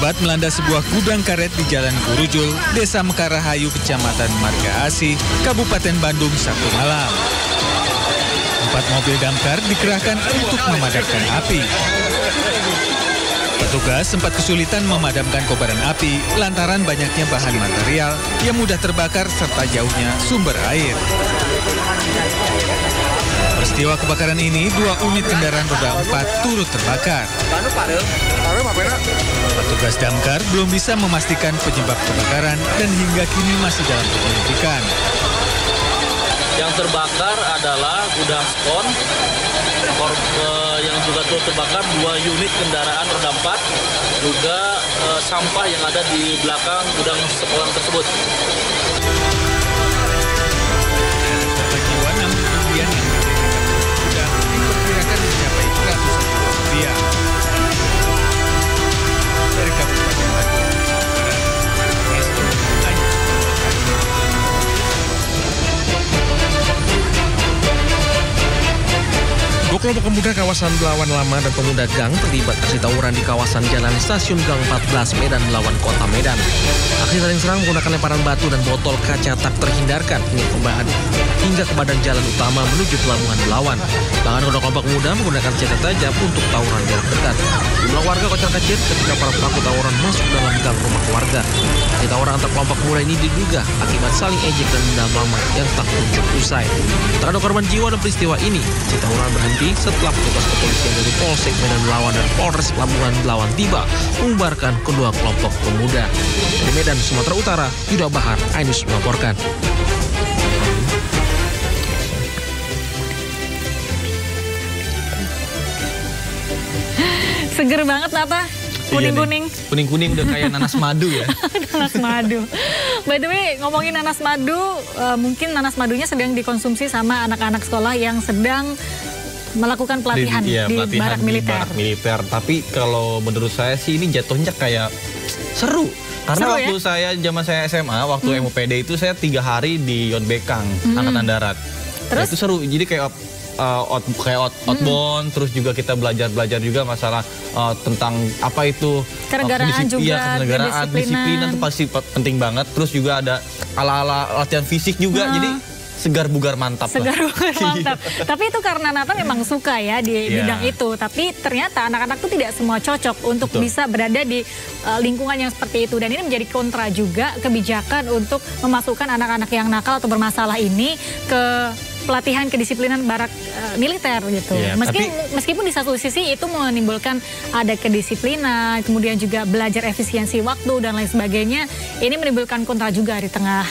Akibat melanda sebuah gudang karet di Jalan Gurujul, Desa Mekarahayu, Kecamatan Marga Asih, Kabupaten Bandung Sabtu malam. 4 mobil damkar dikerahkan untuk memadamkan api. Petugas sempat kesulitan memadamkan kobaran api lantaran banyaknya bahan material yang mudah terbakar serta jauhnya sumber air. Peristiwa kebakaran ini, 2 unit kendaraan roda 4 turut terbakar. Petugas damkar belum bisa memastikan penyebab kebakaran dan hingga kini masih dalam penyelidikan. Yang terbakar adalah gudang spon, yang juga turut terbakar 2 unit kendaraan roda 4, juga sampah yang ada di belakang gudang spon tersebut. Dari Kabupaten Bandung, kelompok pemuda kawasan Belawan Lama dan pemuda Gang terlibat aksi tawuran di kawasan Jalan Stasiun Gang 14 Medan Belawan, Kota Medan. Aksi saling serang menggunakan lemparan batu dan botol kaca tak terhindarkan hingga ke badan jalan utama menuju Pelabuhan Belawan. Bahkan kedua kelompok pemuda menggunakan senjata tajam untuk tawuran jarak dekat. Jumlah warga kocar-kacir ketika para pelaku tawuran masuk dalam gang rumah warga. Aksi tawuran antar kelompok pemuda ini diduga akibat saling ejek dan dendam lama yang tak kunjung usai. Tak ada korban jiwa dalam peristiwa ini. Aksi tawuran berhenti setelah petugas kepolisian dari Polsek Medan Belawan dan Polres Pelabuhan Belawan tiba membubarkan kedua kelompok pemuda. Dari Medan, Sumatera Utara, Yuda Bahar, Ainus melaporkan. Seger banget Nata, kuning-kuning. Kuning-kuning udah kayak nanas madu ya. Nanas madu. By the way, ngomongin nanas madu, mungkin nanas madunya sedang dikonsumsi sama anak-anak sekolah yang sedang melakukan pelatihan di barak militer. Tapi kalau menurut saya sih ini jatuhnya kayak seru. Karena waktu zaman saya SMA, waktu MUPD itu saya 3 hari di Yon Bekang, Angkatan Darat. Terus? Nah, itu seru. Jadi kayak outbound, terus juga kita belajar juga masalah tentang apa itu kenegaraan juga, disiplinan itu pasti penting banget. Terus juga ada ala-ala latihan fisik juga, jadi segar bugar mantap. Segar bugar mantap. Tapi itu karena Nata memang suka ya di bidang itu. Tapi ternyata anak-anak tuh tidak semua cocok untuk bisa berada di lingkungan yang seperti itu. Dan ini menjadi kontra juga kebijakan untuk memasukkan anak-anak yang nakal atau bermasalah ini ke pelatihan kedisiplinan barak militer gitu. Meskipun di satu sisi itu menimbulkan ada kedisiplinan, kemudian juga belajar efisiensi waktu dan lain sebagainya. Ini menimbulkan kontra juga di tengah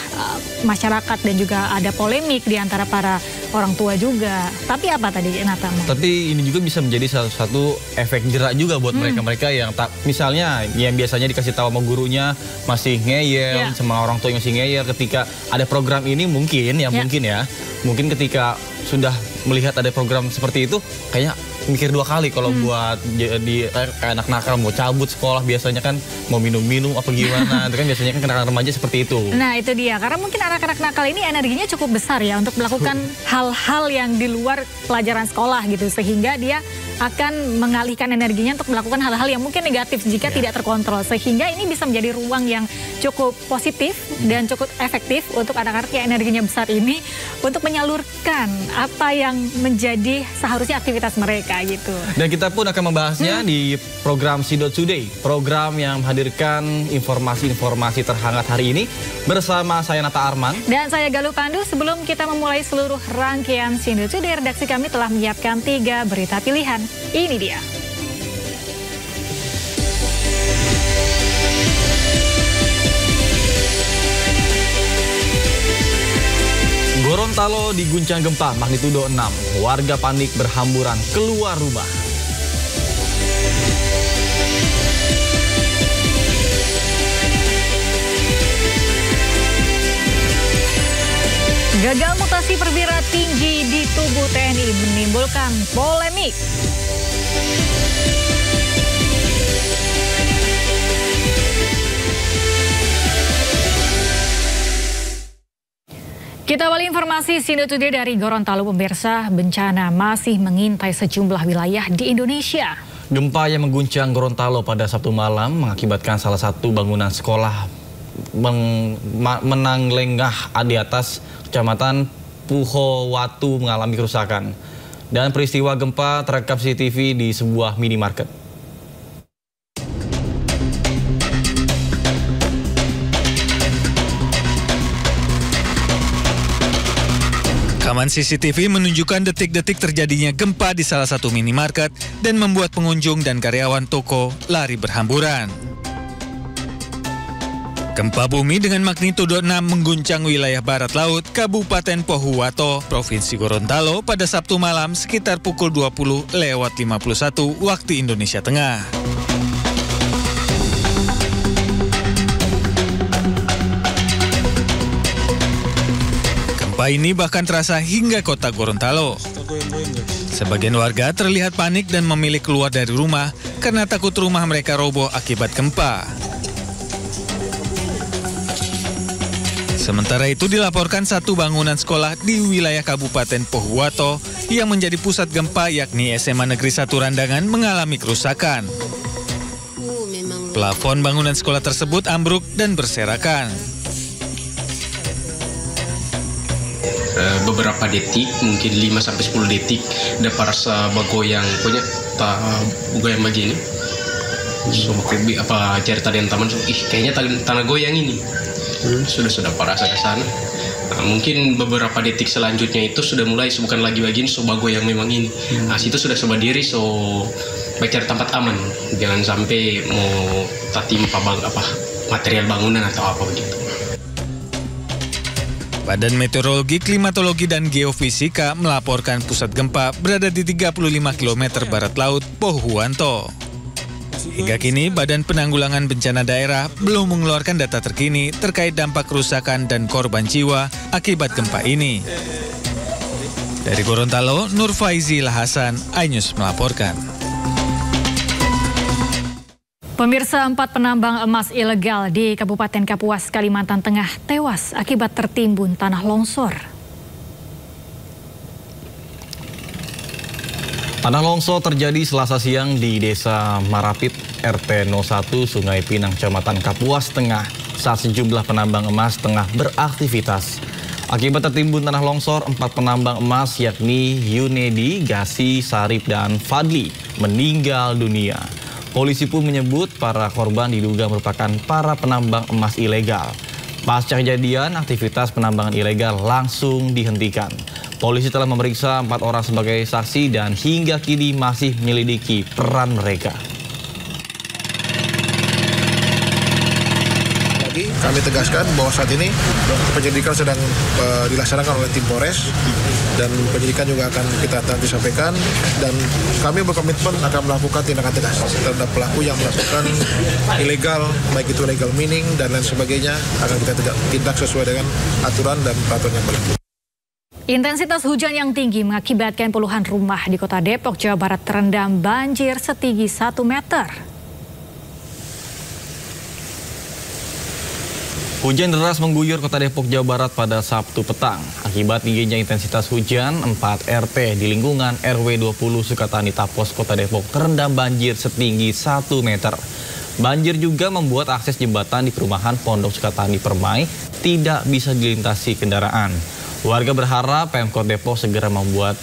masyarakat dan juga ada polemik di antara para orang tua juga. Tapi apa tadi Nata? Tapi ini juga bisa menjadi salah satu efek jerak juga buat mereka-mereka yang tak, misalnya yang biasanya dikasih tahu sama gurunya masih ngeyel, sama orang tua yang masih ngeyel, ketika ada program ini mungkin ketika sudah melihat ada program seperti itu, kayaknya mikir 2 kali kalau buat jadi kayak anak nakal mau cabut sekolah, biasanya kan mau minum-minum apa gimana, itu kan biasanya kan anak remaja seperti itu. Nah itu dia, karena mungkin anak-anak nakal ini energinya cukup besar ya untuk melakukan hal-hal yang di luar pelajaran sekolah gitu, sehingga dia akan mengalihkan energinya untuk melakukan hal-hal yang mungkin negatif jika tidak terkontrol, sehingga ini bisa menjadi ruang yang cukup positif dan cukup efektif untuk anak-anak yang energinya besar ini untuk menyalurkan apa yang menjadi seharusnya aktivitas mereka gitu. Dan kita pun akan membahasnya di program Sido Today, program yang menghadirkan informasi-informasi terhangat hari ini bersama saya Nata Arman dan saya Galuh Pandu. Sebelum kita memulai seluruh rangkaian Sido Today, redaksi kami telah menyiapkan 3 berita pilihan. Ini dia. Gorontalo diguncang gempa magnitudo 6. Warga panik berhamburan keluar rumah. Gagal mutasi perwira tinggi di tubuh TNI menimbulkan polemik. Kita awali informasi Sido Today dari Gorontalo pemirsa. Bencana masih mengintai sejumlah wilayah di Indonesia. Gempa yang mengguncang Gorontalo pada Sabtu malam mengakibatkan salah satu bangunan sekolah Menanglenggah di atas Kecamatan Puhowatu mengalami kerusakan. Dan peristiwa gempa terekam CCTV di sebuah minimarket. Rekaman CCTV menunjukkan detik-detik terjadinya gempa di salah satu minimarket dan membuat pengunjung dan karyawan toko lari berhamburan. Gempa bumi dengan magnitudo 6 mengguncang wilayah barat laut Kabupaten Pohuwato, Provinsi Gorontalo pada Sabtu malam sekitar pukul 20:51 waktu Indonesia Tengah. Gempa ini bahkan terasa hingga kota Gorontalo. Sebagian warga terlihat panik dan memilih keluar dari rumah karena takut rumah mereka roboh akibat gempa. Sementara itu dilaporkan satu bangunan sekolah di wilayah Kabupaten Pohuwato yang menjadi pusat gempa yakni SMA Negeri 1 Randangan mengalami kerusakan. Plafon bangunan sekolah tersebut ambruk dan berserakan. Beberapa detik, mungkin 5-10 detik, ada parasa bagoyang, punya goyang begini. So, cerita dengan teman, kayaknya tanah goyang ini. Sudah parasa ke sana. Mungkin beberapa detik selanjutnya itu sudah mulai, bukan lagi begini, so bagoyang memang ini. Situ sudah berdiri, so baik cari tempat aman. Jangan sampai mau tertimpa material bangunan atau apa begitu. Badan Meteorologi, Klimatologi, dan Geofisika melaporkan pusat gempa berada di 35 km barat laut Pohuwato. Hingga kini, Badan Penanggulangan Bencana Daerah belum mengeluarkan data terkini terkait dampak kerusakan dan korban jiwa akibat gempa ini. Dari Gorontalo, Nur Faizil Hasan, iNews melaporkan. Pemirsa, 4 penambang emas ilegal di Kabupaten Kapuas, Kalimantan Tengah tewas akibat tertimbun tanah longsor. Tanah longsor terjadi Selasa siang di Desa Marapit, RT 01, Sungai Pinang, Kecamatan Kapuas Tengah, saat sejumlah penambang emas tengah beraktivitas. Akibat tertimbun tanah longsor, 4 penambang emas yakni Yunedi, Gasi, Sarip, dan Fadli meninggal dunia. Polisi pun menyebut para korban diduga merupakan para penambang emas ilegal. Pasca kejadian, aktivitas penambangan ilegal langsung dihentikan. Polisi telah memeriksa 4 orang sebagai saksi dan hingga kini masih menyelidiki peran mereka. Kami tegaskan bahwa saat ini penyelidikan sedang dilaksanakan oleh tim Polres dan penyelidikan juga akan kita nanti sampaikan, dan kami berkomitmen akan melakukan tindakan tegas terhadap pelaku yang melakukan ilegal, baik itu legal mining dan lain sebagainya, akan kita tindak sesuai dengan aturan dan peraturan yang berlaku. Intensitas hujan yang tinggi mengakibatkan puluhan rumah di Kota Depok, Jawa Barat terendam banjir setinggi 1 meter. Hujan deras mengguyur Kota Depok, Jawa Barat pada Sabtu petang. Akibat tingginya intensitas hujan, 4 RT di lingkungan RW 20 Sukatani Tapos, Kota Depok terendam banjir setinggi 1 meter. Banjir juga membuat akses jembatan di perumahan Pondok Sukatani Permai tidak bisa dilintasi kendaraan. Warga berharap Pemkot Depok segera membuat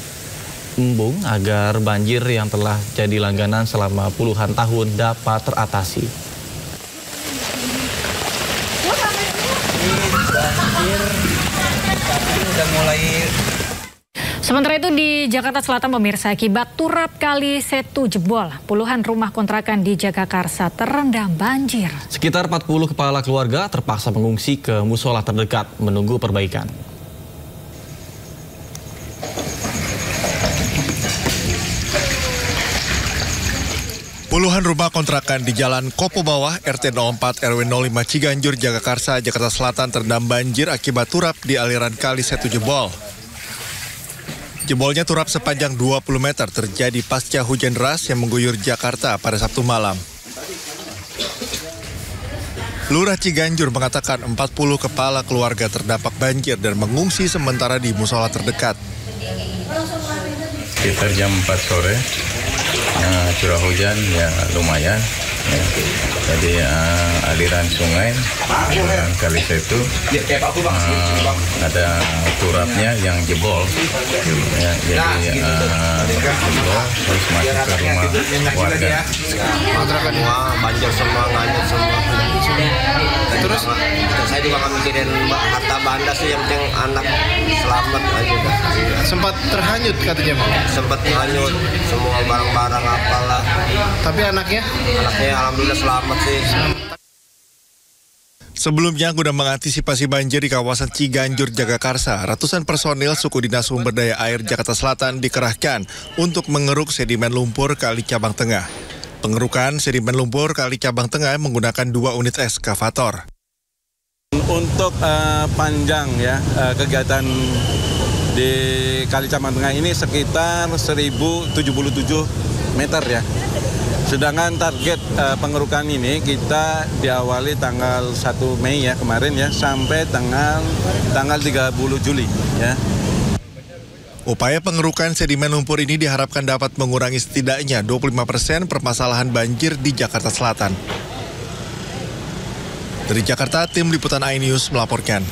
embung agar banjir yang telah jadi langganan selama puluhan tahun dapat teratasi. Sementara itu di Jakarta Selatan, pemirsa, akibat turap kali Setu jebol, puluhan rumah kontrakan di Jagakarsa terendam banjir. Sekitar 40 kepala keluarga terpaksa mengungsi ke musola terdekat menunggu perbaikan. Puluhan rumah kontrakan di Jalan Kopo Bawah, RT 04 RW 05 Ciganjur, Jagakarsa, Jakarta Selatan terendam banjir akibat turap di aliran kali Setu jebol. Jebolnya turap sepanjang 20 meter terjadi pasca hujan deras yang mengguyur Jakarta pada Sabtu malam. Lurah Ciganjur mengatakan 40 kepala keluarga terdampak banjir dan mengungsi sementara di musola terdekat. Sekitar jam 4 sore curah hujan ya lumayan. Ya. Jadi aliran sungai, aliran kali itu ada turapnya yang jebol. Ya, jadi jebol terus masuk ke rumah warga. Masyarakat banjir semua, nganyut semua. Terus saya juga nggak mikirin harta benda sih, yang penting anak selamat aja. Sempat terhanyut katanya, Bang? Sempat hanyut semua barang-barang apalah. Tapi anaknya alhamdulillah selamat sih. Sebelumnya, guna mengantisipasi banjir di kawasan Ciganjur, Jagakarsa, ratusan personil suku dinas sumber daya air Jakarta Selatan dikerahkan untuk mengeruk sedimen lumpur Kali Cabang Tengah. Pengerukan sedimen lumpur Kali Cabang Tengah menggunakan 2 unit eskavator. Untuk panjang ya kegiatan di Kali Cabang Tengah ini sekitar 1077 meter ya. Sedangkan target pengerukan ini kita diawali tanggal 1 Mei ya kemarin ya sampai tanggal 30 Juli ya. Upaya pengerukan sedimen lumpur ini diharapkan dapat mengurangi setidaknya 25% permasalahan banjir di Jakarta Selatan. Dari Jakarta, tim liputan iNews melaporkan.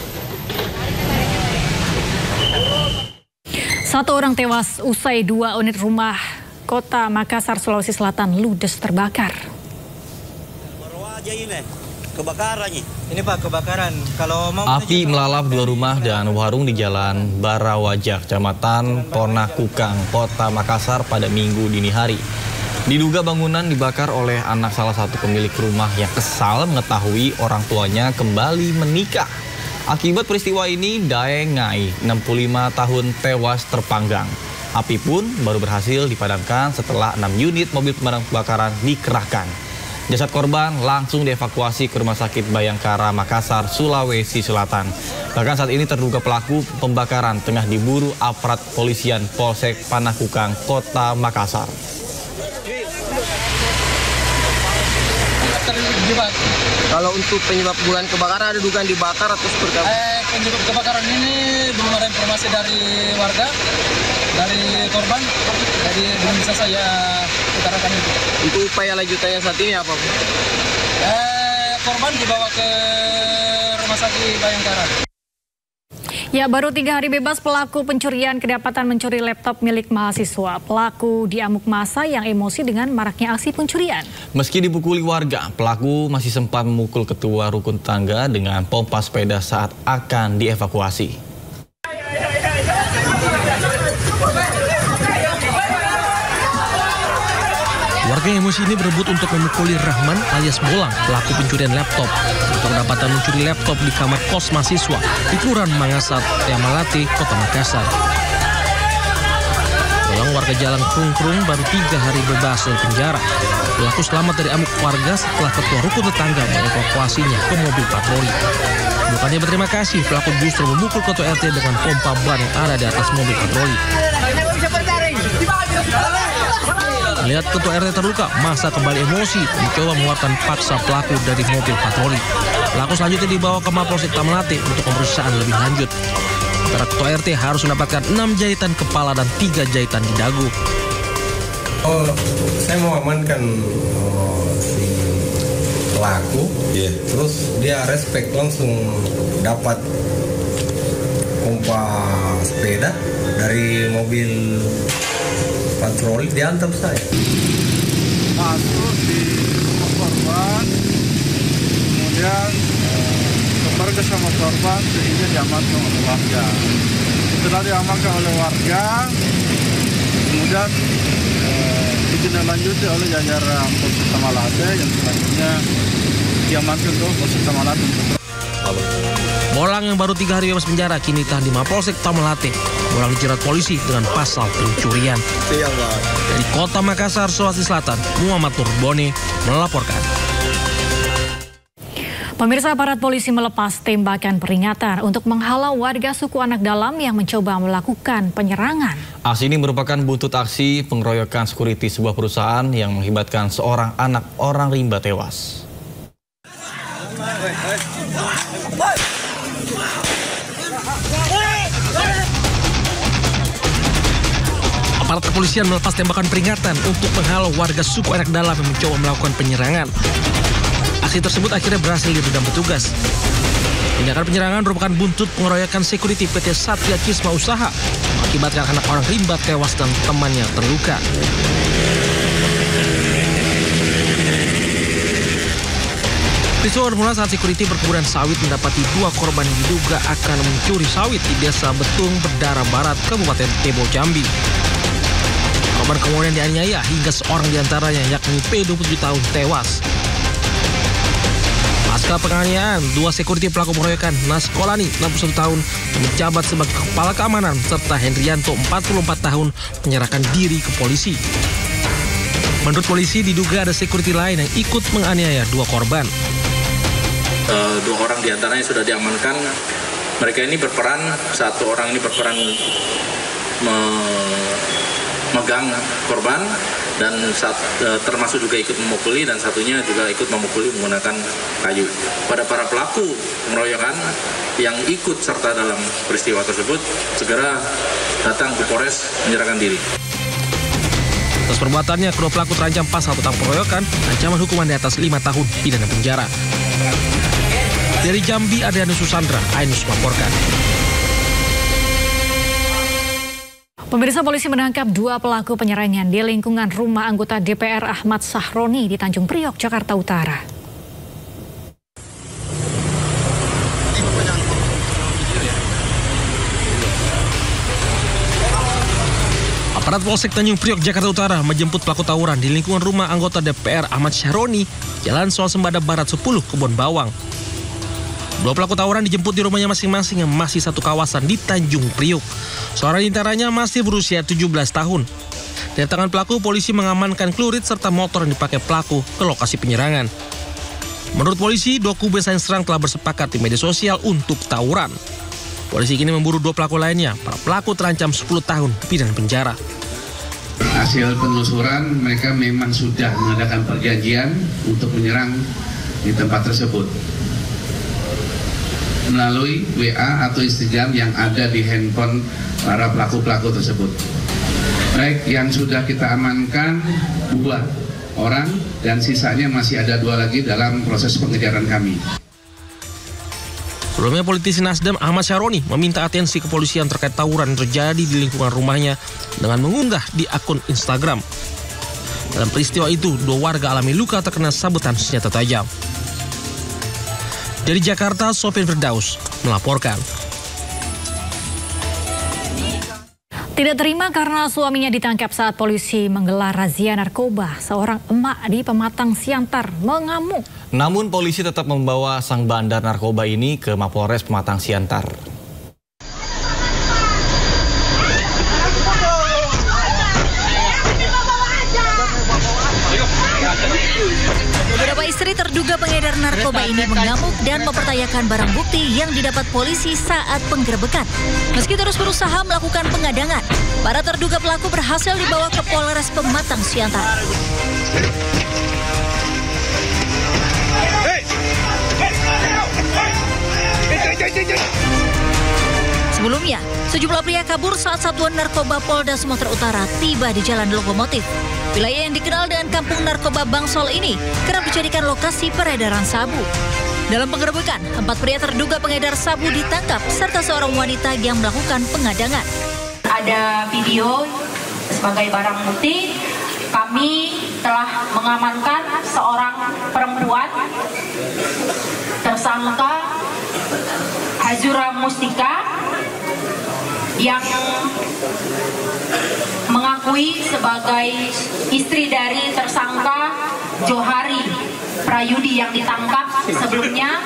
1 orang tewas usai 2 unit rumah Kota Makassar, Sulawesi Selatan ludes terbakar. Baru aja ini kebakarannya. Ini Pak, kebakaran. Kalau mau api melalap 2 rumah dan warung di Jalan Barawajah, Kecamatan Ponakukang, Kota Makassar pada Minggu dini hari. Diduga bangunan dibakar oleh anak salah satu pemilik rumah yang kesal mengetahui orang tuanya kembali menikah. Akibat peristiwa ini, Daeng Ngai, 65 tahun tewas terpanggang. Api pun baru berhasil dipadamkan setelah 6 unit mobil pemadam kebakaran dikerahkan. Jasad korban langsung dievakuasi ke Rumah Sakit Bayangkara, Makassar, Sulawesi Selatan. Bahkan saat ini terduga pelaku pembakaran tengah diburu aparat polisian Polsek Panakukang, Kota Makassar. Kalau untuk penyebab bulan kebakaran, ada dugaan dibakar atau seperti apa? Penyebab kebakaran ini belum ada informasi dari warga, dari korban, jadi belum bisa saya utarakan itu. Untuk upaya lanjutannya saat ini apa? Korban dibawa ke Rumah Sakit Bayangkara. Ya, baru 3 hari bebas pelaku pencurian kedapatan mencuri laptop milik mahasiswa. Pelaku diamuk massa yang emosi dengan maraknya aksi pencurian. Meski dipukuli warga, pelaku masih sempat memukul ketua rukun tangga dengan pompa sepeda saat akan dievakuasi. Warga emosi ini berebut untuk memukuli Rahman alias Bolang, pelaku pencurian laptop. Kedapatan mencuri laptop di kamar kos mahasiswa di Kelurahan Mangasat, Yamalate, Kota Makassar. Bolang, warga Jalan Krung-Krung, baru 3 hari bebas dari penjara. Pelaku selamat dari amuk warga setelah ketua rukun tetangga mengevakuasinya ke mobil patroli. Bukannya berterima kasih, pelaku justru memukul ketua RT dengan pompa ban yang ada di atas mobil patroli. Melihat ketua RT terluka, massa kembali emosi mencoba mengeluarkan paksa pelaku dari mobil patroli. Pelaku selanjutnya dibawa ke Mapolsek Tamalate untuk pemeriksaan lebih lanjut. Sementara ketua RT harus mendapatkan 6 jahitan kepala dan 3 jahitan di dagu. Saya mau amankan si pelaku, terus dia respect langsung dapat pompa sepeda dari mobil patroli, diantar saya. Masuk di rumah korban, kemudian kemarin sama korban sehingga diamankan oleh warga. Setelah diamankan oleh warga, kemudian ditindaklanjuti oleh jajaran Polsek Tamalate yang selanjutnya diamankan ke Polsek Tamalate. Bolang yang baru 3 hari bebas penjara kini ditahan di Mapolsek Tamalate. Bolang dijerat polisi dengan pasal pencurian. Dari Kota Makassar, Sulawesi Selatan, Muhammad Nurboni melaporkan. Pemirsa, aparat polisi melepas tembakan peringatan untuk menghalau warga suku Anak Dalam yang mencoba melakukan penyerangan. Aksi ini merupakan buntut aksi pengeroyokan sekuriti sebuah perusahaan yang mengakibatkan seorang anak orang rimba tewas. Aparat kepolisian melepas tembakan peringatan untuk menghalau warga suku Anak Dalam yang mencoba melakukan penyerangan. Aksi tersebut akhirnya berhasil diredam petugas. Tindakan penyerangan merupakan buntut pengeroyokan security PT Satya Kisma Usaha, mengakibatkan anak orang rimba tewas dan temannya terluka. Peristiwa bermula saat security perkebunan sawit mendapati 2 korban yang diduga akan mencuri sawit di Desa Betung, Berdara Barat, Kabupaten Tebo, Jambi. Korban kemudian dianiaya hingga seorang diantaranya, yakni P, 27 tahun, tewas. Pasca penganiayaan, 2 security pelaku pengeroyokan, Naskolani, 61 tahun, yang menjabat sebagai kepala keamanan, serta Hendrianto, 44 tahun, menyerahkan diri ke polisi. Menurut polisi, diduga ada security lain yang ikut menganiaya 2 korban. 2 orang diantaranya sudah diamankan. Mereka ini berperan, 1 orang ini berperan memegang korban, dan termasuk juga ikut memukuli, dan satunya juga ikut memukuli menggunakan kayu. Pada para pelaku pengeroyokan yang ikut serta dalam peristiwa tersebut, segera datang ke Polres menyerahkan diri. Atas perbuatannya, kedua pelaku terancam pasal tentang pengeroyokan, ancaman hukuman di atas 5 tahun pidana penjara. Dari Jambi, Adrianus Susandra, Ainus melaporkan. Pemirsa, polisi menangkap 2 pelaku penyerangan di lingkungan rumah anggota DPR Ahmad Sahroni di Tanjung Priok, Jakarta Utara. Aparat Polsek Tanjung Priok, Jakarta Utara menjemput pelaku tawuran di lingkungan rumah anggota DPR Ahmad Sahroni, Jalan Swasembada Barat 10, Kebon Bawang. 2 pelaku tawuran dijemput di rumahnya masing-masing yang masih satu kawasan di Tanjung Priok. Seorang diantaranya masih berusia 17 tahun. Dari tangan pelaku, polisi mengamankan celurit serta motor yang dipakai pelaku ke lokasi penyerangan. Menurut polisi, 2 kubu saling serang telah bersepakat di media sosial untuk tawuran. Polisi kini memburu 2 pelaku lainnya. Para pelaku terancam 10 tahun pidana penjara. Hasil penelusuran, mereka memang sudah mengadakan perjanjian untuk menyerang di tempat tersebut melalui WA atau Instagram yang ada di handphone para pelaku-pelaku tersebut. Baik, yang sudah kita amankan 2 orang dan sisanya masih ada 2 lagi dalam proses pengejaran kami. Sebelumnya, politisi Nasdem Ahmad Sahroni meminta atensi kepolisian terkait tawuran yang terjadi di lingkungan rumahnya dengan mengunggah di akun Instagram. Dalam peristiwa itu, 2 warga alami luka terkena sabetan senjata tajam. Dari Jakarta, Sofyan Firdaus melaporkan. Tidak terima karena suaminya ditangkap saat polisi menggelar razia narkoba. Seorang emak di Pematang Siantar mengamuk. Namun polisi tetap membawa sang bandar narkoba ini ke Mapolres Pematang Siantar. Beberapa istri terduga pengedar narkoba ini mengamuk dan mempertanyakan barang bukti yang didapat polisi saat penggerebekan. Meski terus berusaha melakukan pengadangan, para terduga pelaku berhasil dibawa ke Polres Pematang Siantar. Sebelumnya, sejumlah pria kabur saat Satuan Narkoba Polda Sumatera Utara tiba di Jalan Lokomotif. Wilayah yang dikenal dengan kampung narkoba Bangsol ini kerap dijadikan lokasi peredaran sabu. Dalam penggerebekan, 4 pria terduga pengedar sabu ditangkap serta seorang wanita yang melakukan pengadangan. Ada video sebagai barang bukti. Kami telah mengamankan seorang perempuan tersangka Hazura Mustika yang mengakui sebagai istri dari tersangka Johari Prayudi yang ditangkap sebelumnya.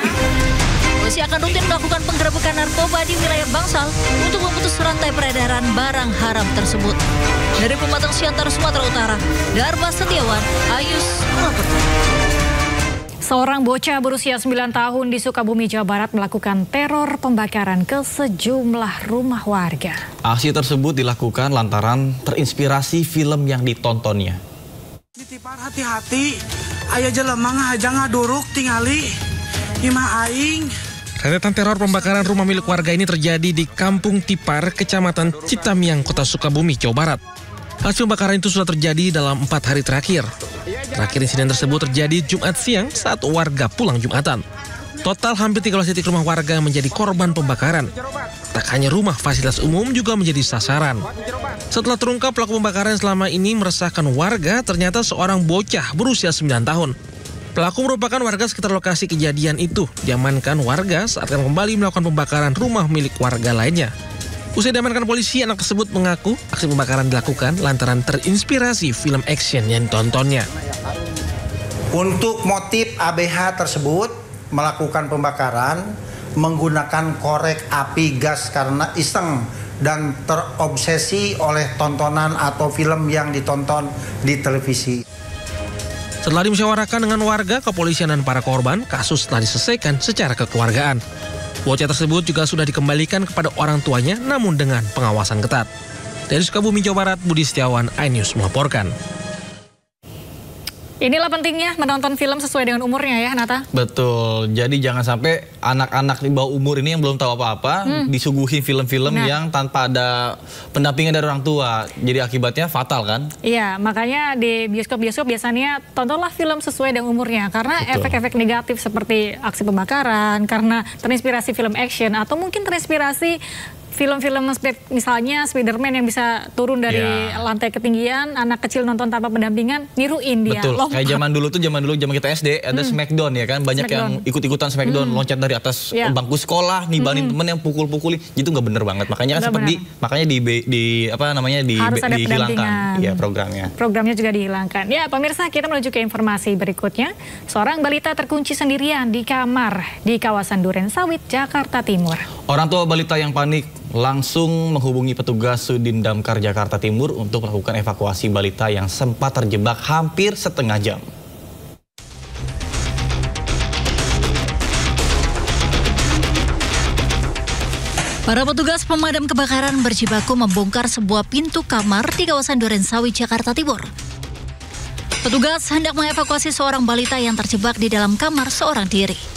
Polisi akan rutin melakukan penggerebekan narkoba di wilayah Bangsal untuk memutus rantai peredaran barang haram tersebut. Dari Pematang Siantar, Sumatera Utara, Darma Setiawan, Ayus melaporkan. Seorang bocah berusia 9 tahun di Sukabumi, Jawa Barat melakukan teror pembakaran ke sejumlah rumah warga. Aksi tersebut dilakukan lantaran terinspirasi film yang ditontonnya. Ditipar hati-hati, aya jelema aja ngaduruk tingali imah aing. Rentetan teror pembakaran rumah milik warga ini terjadi di Kampung Tipar, Kecamatan Citamiang, Kota Sukabumi, Jawa Barat. Aksi pembakaran itu sudah terjadi dalam 4 hari terakhir. Terakhir insiden tersebut terjadi Jumat siang saat warga pulang Jumatan. Total hampir 13 titik rumah warga menjadi korban pembakaran. Tak hanya rumah, fasilitas umum juga menjadi sasaran. Setelah terungkap pelaku pembakaran selama ini meresahkan warga, ternyata seorang bocah berusia 9 tahun. Pelaku merupakan warga sekitar lokasi kejadian itu. Diamankan warga saat akan kembali melakukan pembakaran rumah milik warga lainnya. Usai diamankan polisi, anak tersebut mengaku aksi pembakaran dilakukan lantaran terinspirasi film action yang ditontonnya. Untuk motif ABH tersebut melakukan pembakaran menggunakan korek api gas karena iseng dan terobsesi oleh tontonan atau film yang ditonton di televisi. Setelah dimusyawarahkan dengan warga, kepolisian dan para korban, kasus telah diselesaikan secara kekeluargaan. Bocah tersebut juga sudah dikembalikan kepada orang tuanya namun dengan pengawasan ketat. Dari Sukabumi, Jawa Barat, Budi Setiawan, iNews melaporkan. Inilah pentingnya menonton film sesuai dengan umurnya ya, Nata. Betul, jadi jangan sampai anak-anak di bawah umur ini yang belum tahu apa-apa disuguhi film-film yang tanpa ada pendampingan dari orang tua. Jadi akibatnya fatal kan? Iya, makanya di bioskop-bioskop biasanya tontonlah film sesuai dengan umurnya. Karena efek-efek negatif seperti aksi pembakaran, karena terinspirasi film action, atau mungkin terinspirasi film-film misalnya Spider-Man yang bisa turun dari lantai ketinggian, anak kecil nonton tanpa pendampingan, niruin dia. Betul, kayak zaman dulu kita SD, ada Smackdown ya kan, banyak yang ikut-ikutan Smackdown, loncat dari atas bangku sekolah, nibanin temen yang pukul-pukulin, itu nggak bener banget. Makanya kan makanya dihilangkan ya programnya. Programnya juga dihilangkan. Ya pemirsa, kita menuju ke informasi berikutnya. Seorang balita terkunci sendirian di kamar di kawasan Duren Sawit, Jakarta Timur. Orang tua balita yang panik langsung menghubungi petugas Sudin Damkar Jakarta Timur untuk melakukan evakuasi balita yang sempat terjebak hampir setengah jam. Para petugas pemadam kebakaran berjibaku membongkar sebuah pintu kamar di kawasan Duren Sawit, Jakarta Timur. Petugas hendak mengevakuasi seorang balita yang terjebak di dalam kamar seorang diri.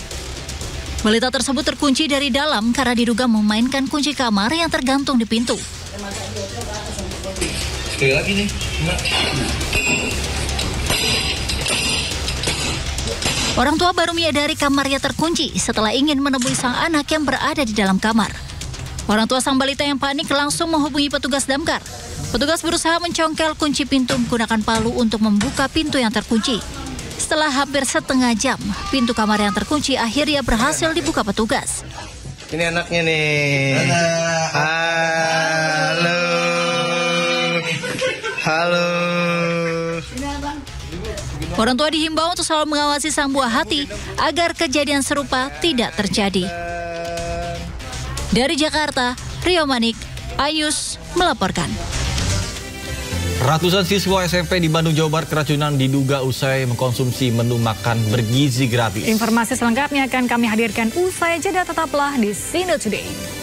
Balita tersebut terkunci dari dalam karena diduga memainkan kunci kamar yang tergantung di pintu. Sekali lagi nih, Orang tua baru menyadari kamarnya terkunci setelah ingin menemui sang anak yang berada di dalam kamar. Orang tua sang balita yang panik langsung menghubungi petugas damkar. Petugas berusaha mencongkel kunci pintu menggunakan palu untuk membuka pintu yang terkunci. Setelah hampir setengah jam, pintu kamar yang terkunci akhirnya berhasil dibuka petugas. Ini anaknya nih. Halo. Halo. Orang tua dihimbau untuk selalu mengawasi sang buah hati agar kejadian serupa tidak terjadi. Dari Jakarta, Rio Manik, iNews melaporkan. Ratusan siswa SMP di Bandung, Jawa Barat keracunan diduga usai mengkonsumsi menu makan bergizi gratis. Informasi selengkapnya akan kami hadirkan usai jeda, tetaplah di Sino Today.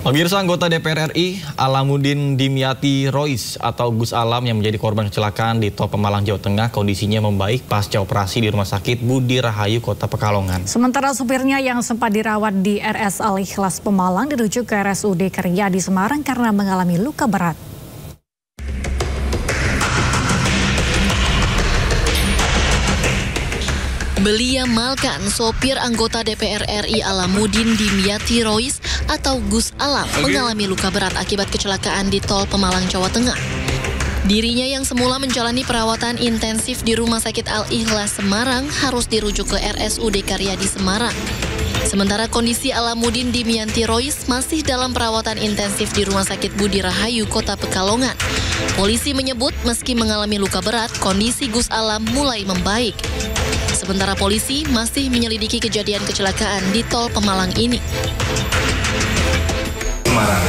Pemirsa, anggota DPR RI Alamuddin Dimyati Rois atau Gus Alam yang menjadi korban kecelakaan di Tol Pemalang, Jawa Tengah kondisinya membaik pasca operasi di Rumah Sakit Budi Rahayu, Kota Pekalongan. Sementara supirnya yang sempat dirawat di RS Al-Ikhlas Pemalang dirujuk ke RSUD Karyadi Semarang karena mengalami luka berat. Belia Malkan, sopir anggota DPR RI Alamuddin Dimyati Rois atau Gus Alam mengalami luka berat akibat kecelakaan di Tol Pemalang, Jawa Tengah. Dirinya yang semula menjalani perawatan intensif di Rumah Sakit Al-Ikhlas Semarang harus dirujuk ke RSUD Karyadi Semarang. Sementara kondisi Alamuddin Dimyati Rois masih dalam perawatan intensif di Rumah Sakit Budi Rahayu, Kota Pekalongan. Polisi menyebut meski mengalami luka berat, kondisi Gus Alam mulai membaik. Sementara polisi masih menyelidiki kejadian kecelakaan di Tol Pemalang ini. Semarang.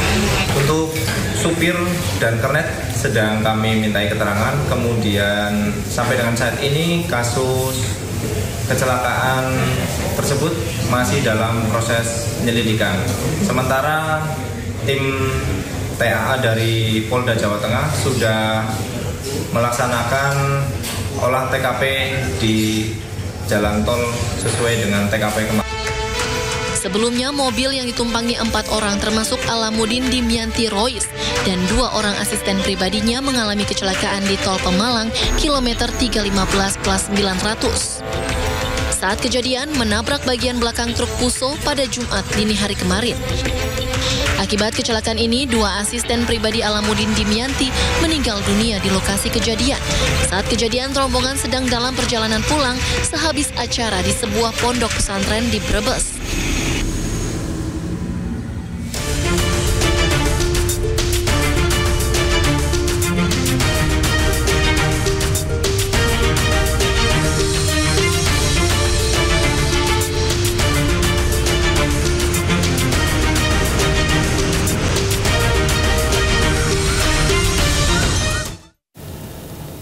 Untuk supir dan kernet sedang kami mintai keterangan, kemudian sampai dengan saat ini kasus kecelakaan tersebut masih dalam proses penyelidikan. Sementara tim TAA dari Polda Jawa Tengah sudah melaksanakan olah TKP di jalan tol sesuai dengan TKP kemarin. Sebelumnya, mobil yang ditumpangi 4 orang termasuk Alamudin Dimyanti Rois dan 2 orang asisten pribadinya mengalami kecelakaan di tol Pemalang, kilometer 315+900. Saat kejadian, menabrak bagian belakang truk Puso pada Jumat dini hari kemarin. Akibat kecelakaan ini, 2 asisten pribadi Alamudin Dimyanti meninggal dunia di lokasi kejadian. Saat kejadian, rombongan sedang dalam perjalanan pulang sehabis acara di sebuah pondok pesantren di Brebes.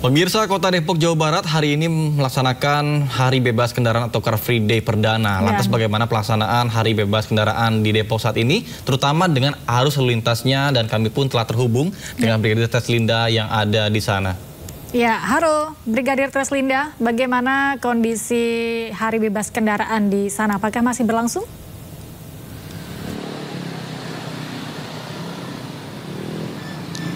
Pemirsa, Kota Depok, Jawa Barat hari ini melaksanakan Hari Bebas Kendaraan atau Car Free Day perdana. Lantas bagaimana pelaksanaan Hari Bebas Kendaraan di Depok saat ini, terutama dengan arus lalu lintasnya, dan kami pun telah terhubung dengan Brigadir Treslinda yang ada di sana. Ya, halo Brigadir Treslinda, bagaimana kondisi Hari Bebas Kendaraan di sana? Apakah masih berlangsung?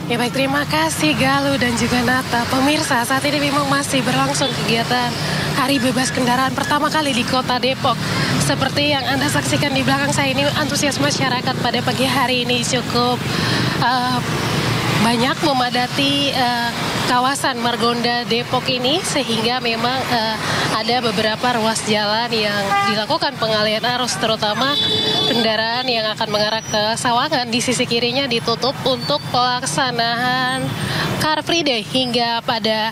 Ya baik, terima kasih Galuh dan juga Nata. Pemirsa, saat ini memang masih berlangsung kegiatan Hari Bebas Kendaraan pertama kali di Kota Depok. Seperti yang Anda saksikan di belakang saya ini, antusias masyarakat pada pagi hari ini cukup banyak memadati kawasan Margonda Depok ini, sehingga memang ada beberapa ruas jalan yang dilakukan pengalihan arus, terutama kendaraan yang akan mengarah ke Sawangan di sisi kirinya ditutup untuk pelaksanaan Car Free Day hingga pada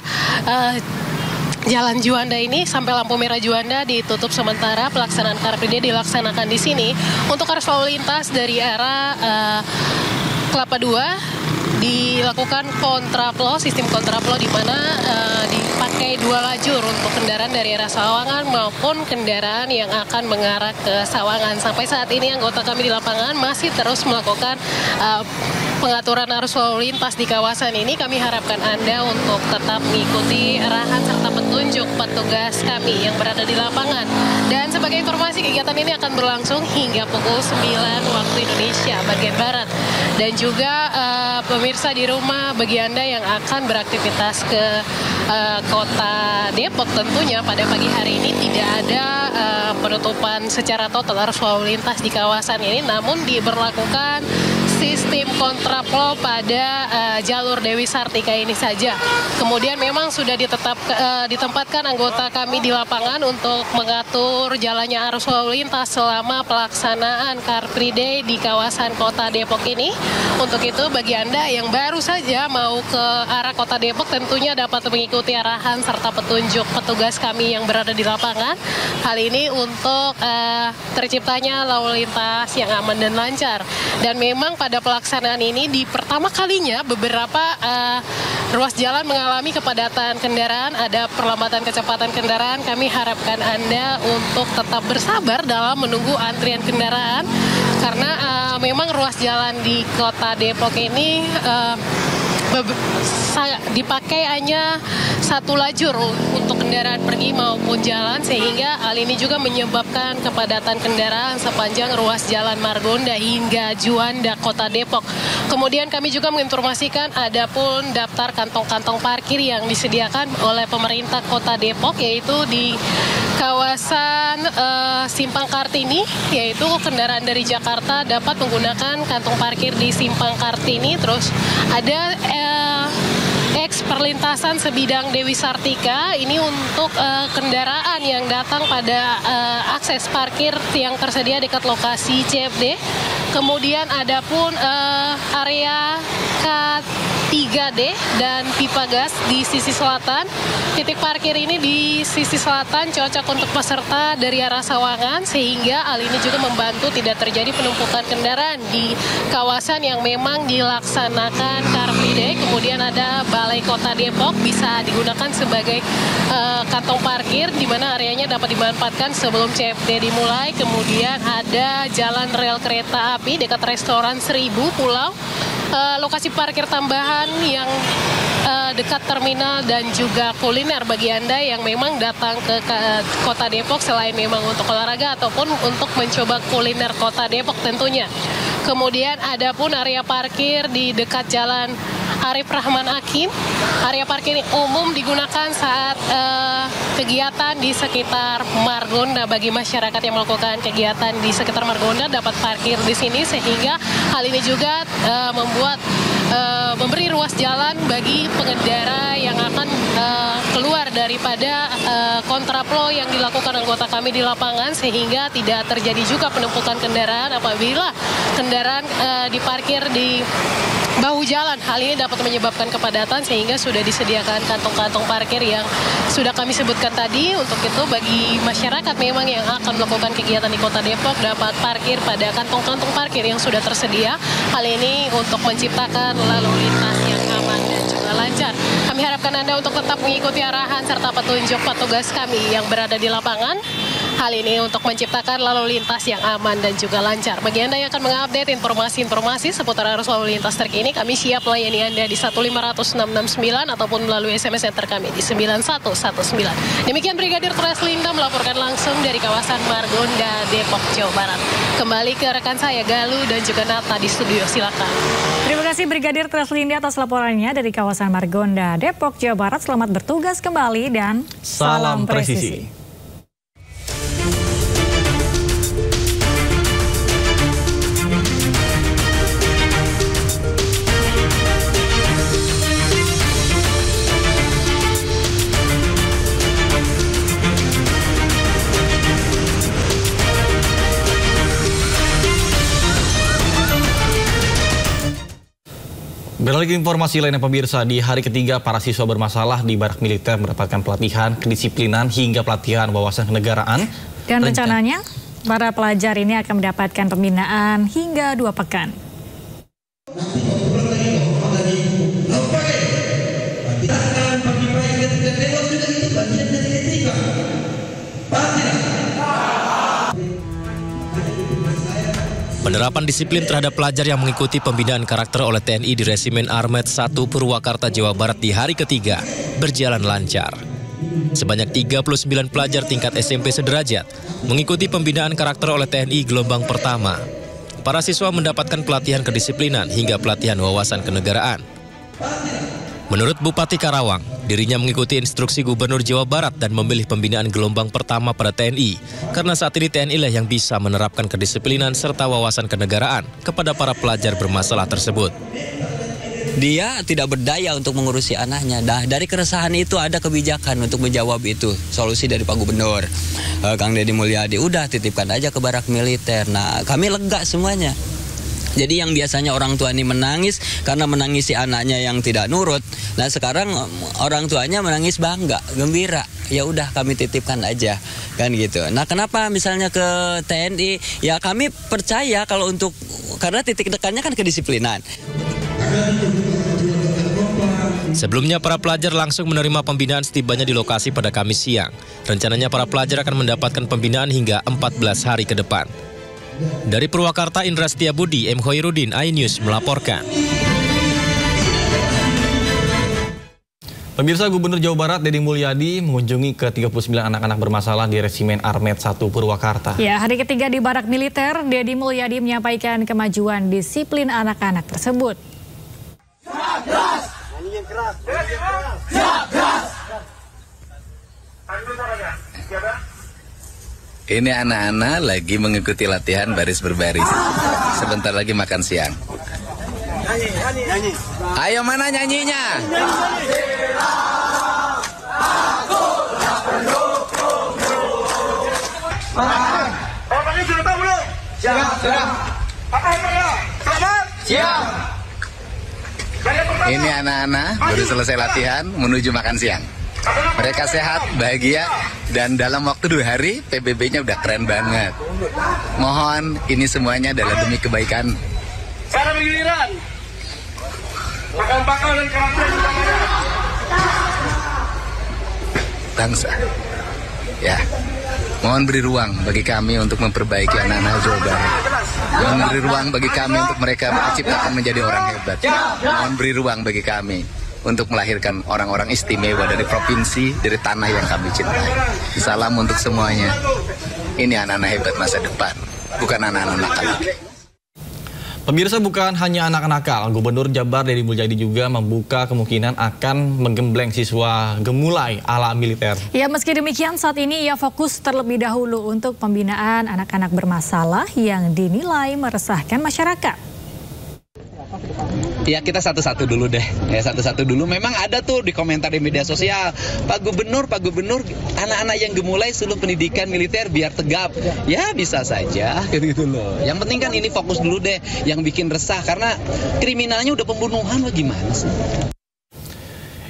Jalan Juanda ini sampai lampu merah Juanda ditutup sementara. Pelaksanaan Car Free Day dilaksanakan di sini untuk arus lalu lintas dari arah Kelapa II dilakukan kontraflow, sistem kontraflow di mana dipakai 2 lajur untuk kendaraan dari arah Sawangan maupun kendaraan yang akan mengarah ke Sawangan. Sampai saat ini anggota kami di lapangan masih terus melakukan pengaturan arus lalu lintas di kawasan ini. Kami harapkan Anda untuk tetap mengikuti arahan serta petunjuk petugas kami yang berada di lapangan. Dan sebagai informasi, kegiatan ini akan berlangsung hingga pukul 9 waktu Indonesia bagian Barat. Dan juga pemirsa di rumah, bagi Anda yang akan beraktivitas ke Kota Depok, tentunya pada pagi hari ini tidak ada penutupan secara total arus lalu lintas di kawasan ini, namun diberlakukan sistem kontraflow pada jalur Dewi Sartika ini saja. Kemudian memang sudah ditempatkan anggota kami di lapangan untuk mengatur jalannya arus lalu lintas selama pelaksanaan Car Free Day di kawasan Kota Depok ini. Untuk itu, bagi Anda yang baru saja mau ke arah Kota Depok, tentunya dapat mengikuti arahan serta petunjuk petugas kami yang berada di lapangan. Hal ini untuk terciptanya lalu lintas yang aman dan lancar. Dan memang pada pelaksanaan ini di pertama kalinya beberapa ruas jalan mengalami kepadatan kendaraan, ada perlambatan kecepatan kendaraan. Kami harapkan Anda untuk tetap bersabar dalam menunggu antrian kendaraan, karena memang ruas jalan di Kota Depok ini dipakai hanya 1 lajur untuk kendaraan pergi maupun jalan, sehingga hal ini juga menyebabkan kepadatan kendaraan sepanjang ruas jalan Margonda hingga Juanda Kota Depok. Kemudian kami juga menginformasikan ada pun daftar kantong-kantong parkir yang disediakan oleh pemerintah Kota Depok, yaitu di kawasan Simpang Kartini, yaitu kendaraan dari Jakarta dapat menggunakan kantong parkir di Simpang Kartini. Terus ada perlintasan sebidang Dewi Sartika, ini untuk kendaraan yang datang pada akses parkir yang tersedia dekat lokasi CFD. Kemudian ada pun area 3D dan pipa gas di sisi selatan. Titik parkir ini di sisi selatan cocok untuk peserta dari arah Sawangan, sehingga hal ini juga membantu tidak terjadi penumpukan kendaraan di kawasan yang memang dilaksanakan Car Free Day. Kemudian ada Balai Kota Depok, bisa digunakan sebagai kantong parkir di mana areanya dapat dimanfaatkan sebelum CFD dimulai. Kemudian ada jalan rel kereta api dekat restoran 1000 Pulau. Lokasi parkir tambahan yang dekat terminal dan juga kuliner bagi Anda yang memang datang ke Kota Depok selain memang untuk olahraga ataupun untuk mencoba kuliner Kota Depok tentunya. Kemudian ada pun area parkir di dekat Jalan Arif Rahman Hakim. Area parkir umum digunakan saat kegiatan di sekitar Margonda. Bagi masyarakat yang melakukan kegiatan di sekitar Margonda dapat parkir di sini, sehingga hal ini juga memberi ruas jalan bagi pengendara yang akan keluar daripada kontraflow yang dilakukan anggota kami di lapangan, sehingga tidak terjadi juga penumpukan kendaraan apabila kendaraan diparkir di bahu jalan. Hal ini dapat menyebabkan kepadatan, sehingga sudah disediakan kantong-kantong parkir yang sudah kami sebutkan tadi. Untuk itu bagi masyarakat memang yang akan melakukan kegiatan di Kota Depok dapat parkir pada kantong-kantong parkir yang sudah tersedia. Hal ini untuk menciptakan lalu lintas yang aman dan juga lancar. Kami harapkan Anda untuk tetap mengikuti arahan serta petunjuk petugas kami yang berada di lapangan. Hal ini untuk menciptakan lalu lintas yang aman dan juga lancar. Bagi Anda yang akan mengupdate informasi-informasi seputar arus lalu lintas terkini, kami siap melayani Anda di 1500669 ataupun melalui SMS center kami di 9119. Demikian Brigadir Treslinda melaporkan langsung dari kawasan Margonda, Depok, Jawa Barat. Kembali ke rekan saya Galuh dan juga Nata di studio, silakan. Terima kasih Brigadir Treslinda atas laporannya dari kawasan Margonda, Depok, Jawa Barat. Selamat bertugas kembali dan salam presisi. Beralih ke informasi lainnya pemirsa, di hari ketiga para siswa bermasalah di barak militer mendapatkan pelatihan kedisiplinan hingga pelatihan wawasan kenegaraan. Dan rencananya para pelajar ini akan mendapatkan pembinaan hingga 2 pekan. Penerapan disiplin terhadap pelajar yang mengikuti pembinaan karakter oleh TNI di Resimen Armet 1 Purwakarta, Jawa Barat di hari ketiga berjalan lancar. Sebanyak 39 pelajar tingkat SMP sederajat mengikuti pembinaan karakter oleh TNI gelombang pertama. Para siswa mendapatkan pelatihan kedisiplinan hingga pelatihan wawasan kenegaraan. Menurut Bupati Karawang, dirinya mengikuti instruksi Gubernur Jawa Barat dan memilih pembinaan gelombang pertama pada TNI karena saat ini TNI lah yang bisa menerapkan kedisiplinan serta wawasan kenegaraan kepada para pelajar bermasalah tersebut. Dia tidak berdaya untuk mengurusi anaknya. Dari keresahan itu ada kebijakan untuk menjawab itu. Solusi dari Pak Gubernur, Kang Deddy Mulyadi, udah titipkan aja ke barak militer. Nah, kami lega semuanya. Jadi yang biasanya orang tua ini menangis karena menangisi anaknya yang tidak nurut. Nah sekarang orang tuanya menangis bangga, gembira. Ya udah kami titipkan aja, kan gitu. Nah kenapa misalnya ke TNI? Ya kami percaya kalau karena titik tekannya kan kedisiplinan. Sebelumnya para pelajar langsung menerima pembinaan setibanya di lokasi pada Kamis siang. Rencananya para pelajar akan mendapatkan pembinaan hingga 14 hari ke depan. Dari Purwakarta, Indra Setiabudi, M. Hoirudin, iNews melaporkan. Pemirsa, Gubernur Jawa Barat Deddy Mulyadi mengunjungi ke 39 anak-anak bermasalah di Resimen Armet 1 Purwakarta. Ya, hari ketiga di barak militer, Deddy Mulyadi menyampaikan kemajuan disiplin anak-anak tersebut. Ini anak-anak lagi mengikuti latihan baris berbaris. Sebentar lagi makan siang. Ayo mana nyanyinya? Orangnya sudah tahu belum? Siap. Apa ya? Selamat. Siap. Dari pertama. Ini anak-anak baru selesai latihan menuju makan siang. Mereka sehat, bahagia, dan dalam waktu 2 hari PBB-nya udah keren banget. Mohon ini semuanya adalah demi kebaikan Cara bergiliran. Bakal dan karakter utamanya. bangsa. Ya, mohon beri ruang bagi kami untuk memperbaiki anak-anak Jawa Barat. Mohon beri ruang bagi kami untuk mereka menciptakan menjadi orang hebat. Mohon beri ruang bagi kami untuk melahirkan orang-orang istimewa dari provinsi, dari tanah yang kami cintai. Salam untuk semuanya. Ini anak-anak hebat masa depan, bukan anak-anak nakal. Pemirsa, bukan hanya anak nakal, Gubernur Jabar Deddy Mulyadi juga membuka kemungkinan akan menggembleng siswa gemulai ala militer. Ya, meski demikian saat ini ia fokus terlebih dahulu untuk pembinaan anak-anak bermasalah yang dinilai meresahkan masyarakat. Ya, kita satu-satu dulu deh. Ya, satu-satu dulu. Memang ada tuh di komentar di media sosial, Pak Gubernur, anak-anak yang gemulai suruh pendidikan militer biar tegap. Ya, bisa saja gitu loh. Yang penting kan ini fokus dulu deh. Yang bikin resah karena kriminalnya udah pembunuhan, gimana sih?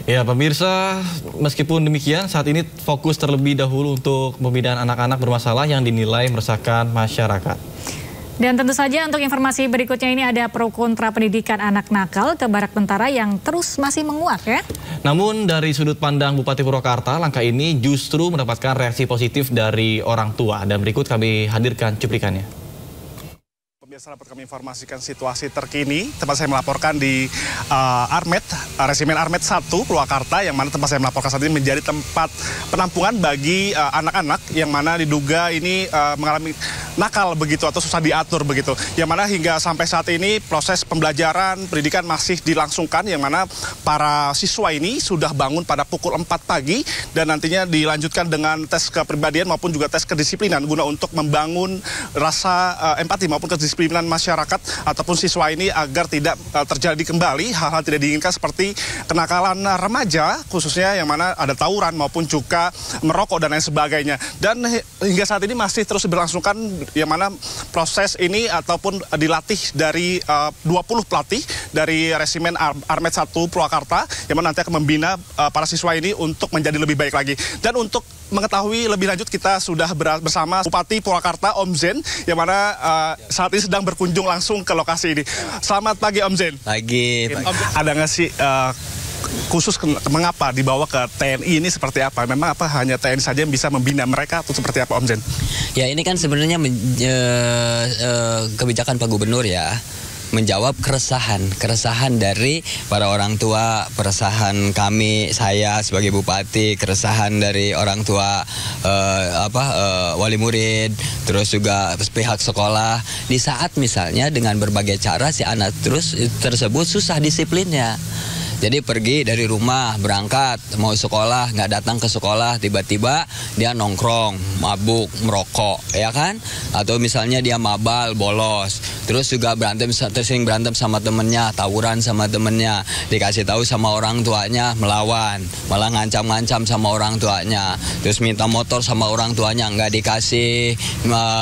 Ya, pemirsa, meskipun demikian saat ini fokus terlebih dahulu untuk pembinaan anak-anak bermasalah yang dinilai meresahkan masyarakat. Dan tentu saja untuk informasi berikutnya ini ada pro kontra pendidikan anak nakal ke Barak Tentara yang terus masih menguat ya. Namun dari sudut pandang Bupati Purwakarta, langkah ini justru mendapatkan reaksi positif dari orang tua. Dan berikut kami hadirkan cuplikannya. Pemirsa, dapat kami informasikan situasi terkini. Tempat saya melaporkan di Resimen Armet 1 Purwakarta, yang mana tempat saya melaporkan saat ini menjadi tempat penampungan bagi anak-anak yang mana diduga ini mengalami nakal begitu atau susah diatur begitu. Yang mana hingga sampai saat ini proses pembelajaran pendidikan masih dilangsungkan, yang mana para siswa ini sudah bangun pada pukul 4 pagi dan nantinya dilanjutkan dengan tes kepribadian maupun juga tes kedisiplinan guna untuk membangun rasa empati maupun kedisiplinan masyarakat ataupun siswa ini agar tidak terjadi kembali hal-hal tidak diinginkan seperti kenakalan remaja, khususnya yang mana ada tawuran maupun juga merokok dan lain sebagainya. Dan hingga saat ini masih terus berlangsungkan, yang mana proses ini ataupun dilatih dari 20 pelatih dari Resimen Armet 1 Purwakarta, yang mana nanti akan membina para siswa ini untuk menjadi lebih baik lagi. Dan untuk mengetahui lebih lanjut kita sudah bersama Bupati Purwakarta Om Zen, yang mana saat ini sedang berkunjung langsung ke lokasi ini. Selamat pagi Om Zen. Pagi. Ada nggak sih khusus mengapa dibawa ke TNI ini seperti apa? Memang apa hanya TNI saja yang bisa membina mereka atau seperti apa Om Zen? Ya, ini kan sebenarnya kebijakan Pak Gubernur ya, menjawab keresahan dari para orang tua, keresahan kami, saya sebagai bupati, keresahan dari orang tua wali murid, terus juga pihak sekolah. Di saat misalnya dengan berbagai cara si anak tersebut susah disiplinnya. Jadi pergi dari rumah, berangkat, mau sekolah, nggak datang ke sekolah, tiba-tiba dia nongkrong, mabuk, merokok, ya kan? Atau misalnya dia mabal, bolos, terus juga sering berantem sama temennya, tawuran sama temennya, dikasih tahu sama orang tuanya, melawan, malah ngancam-ngancam sama orang tuanya, terus minta motor sama orang tuanya, nggak dikasih,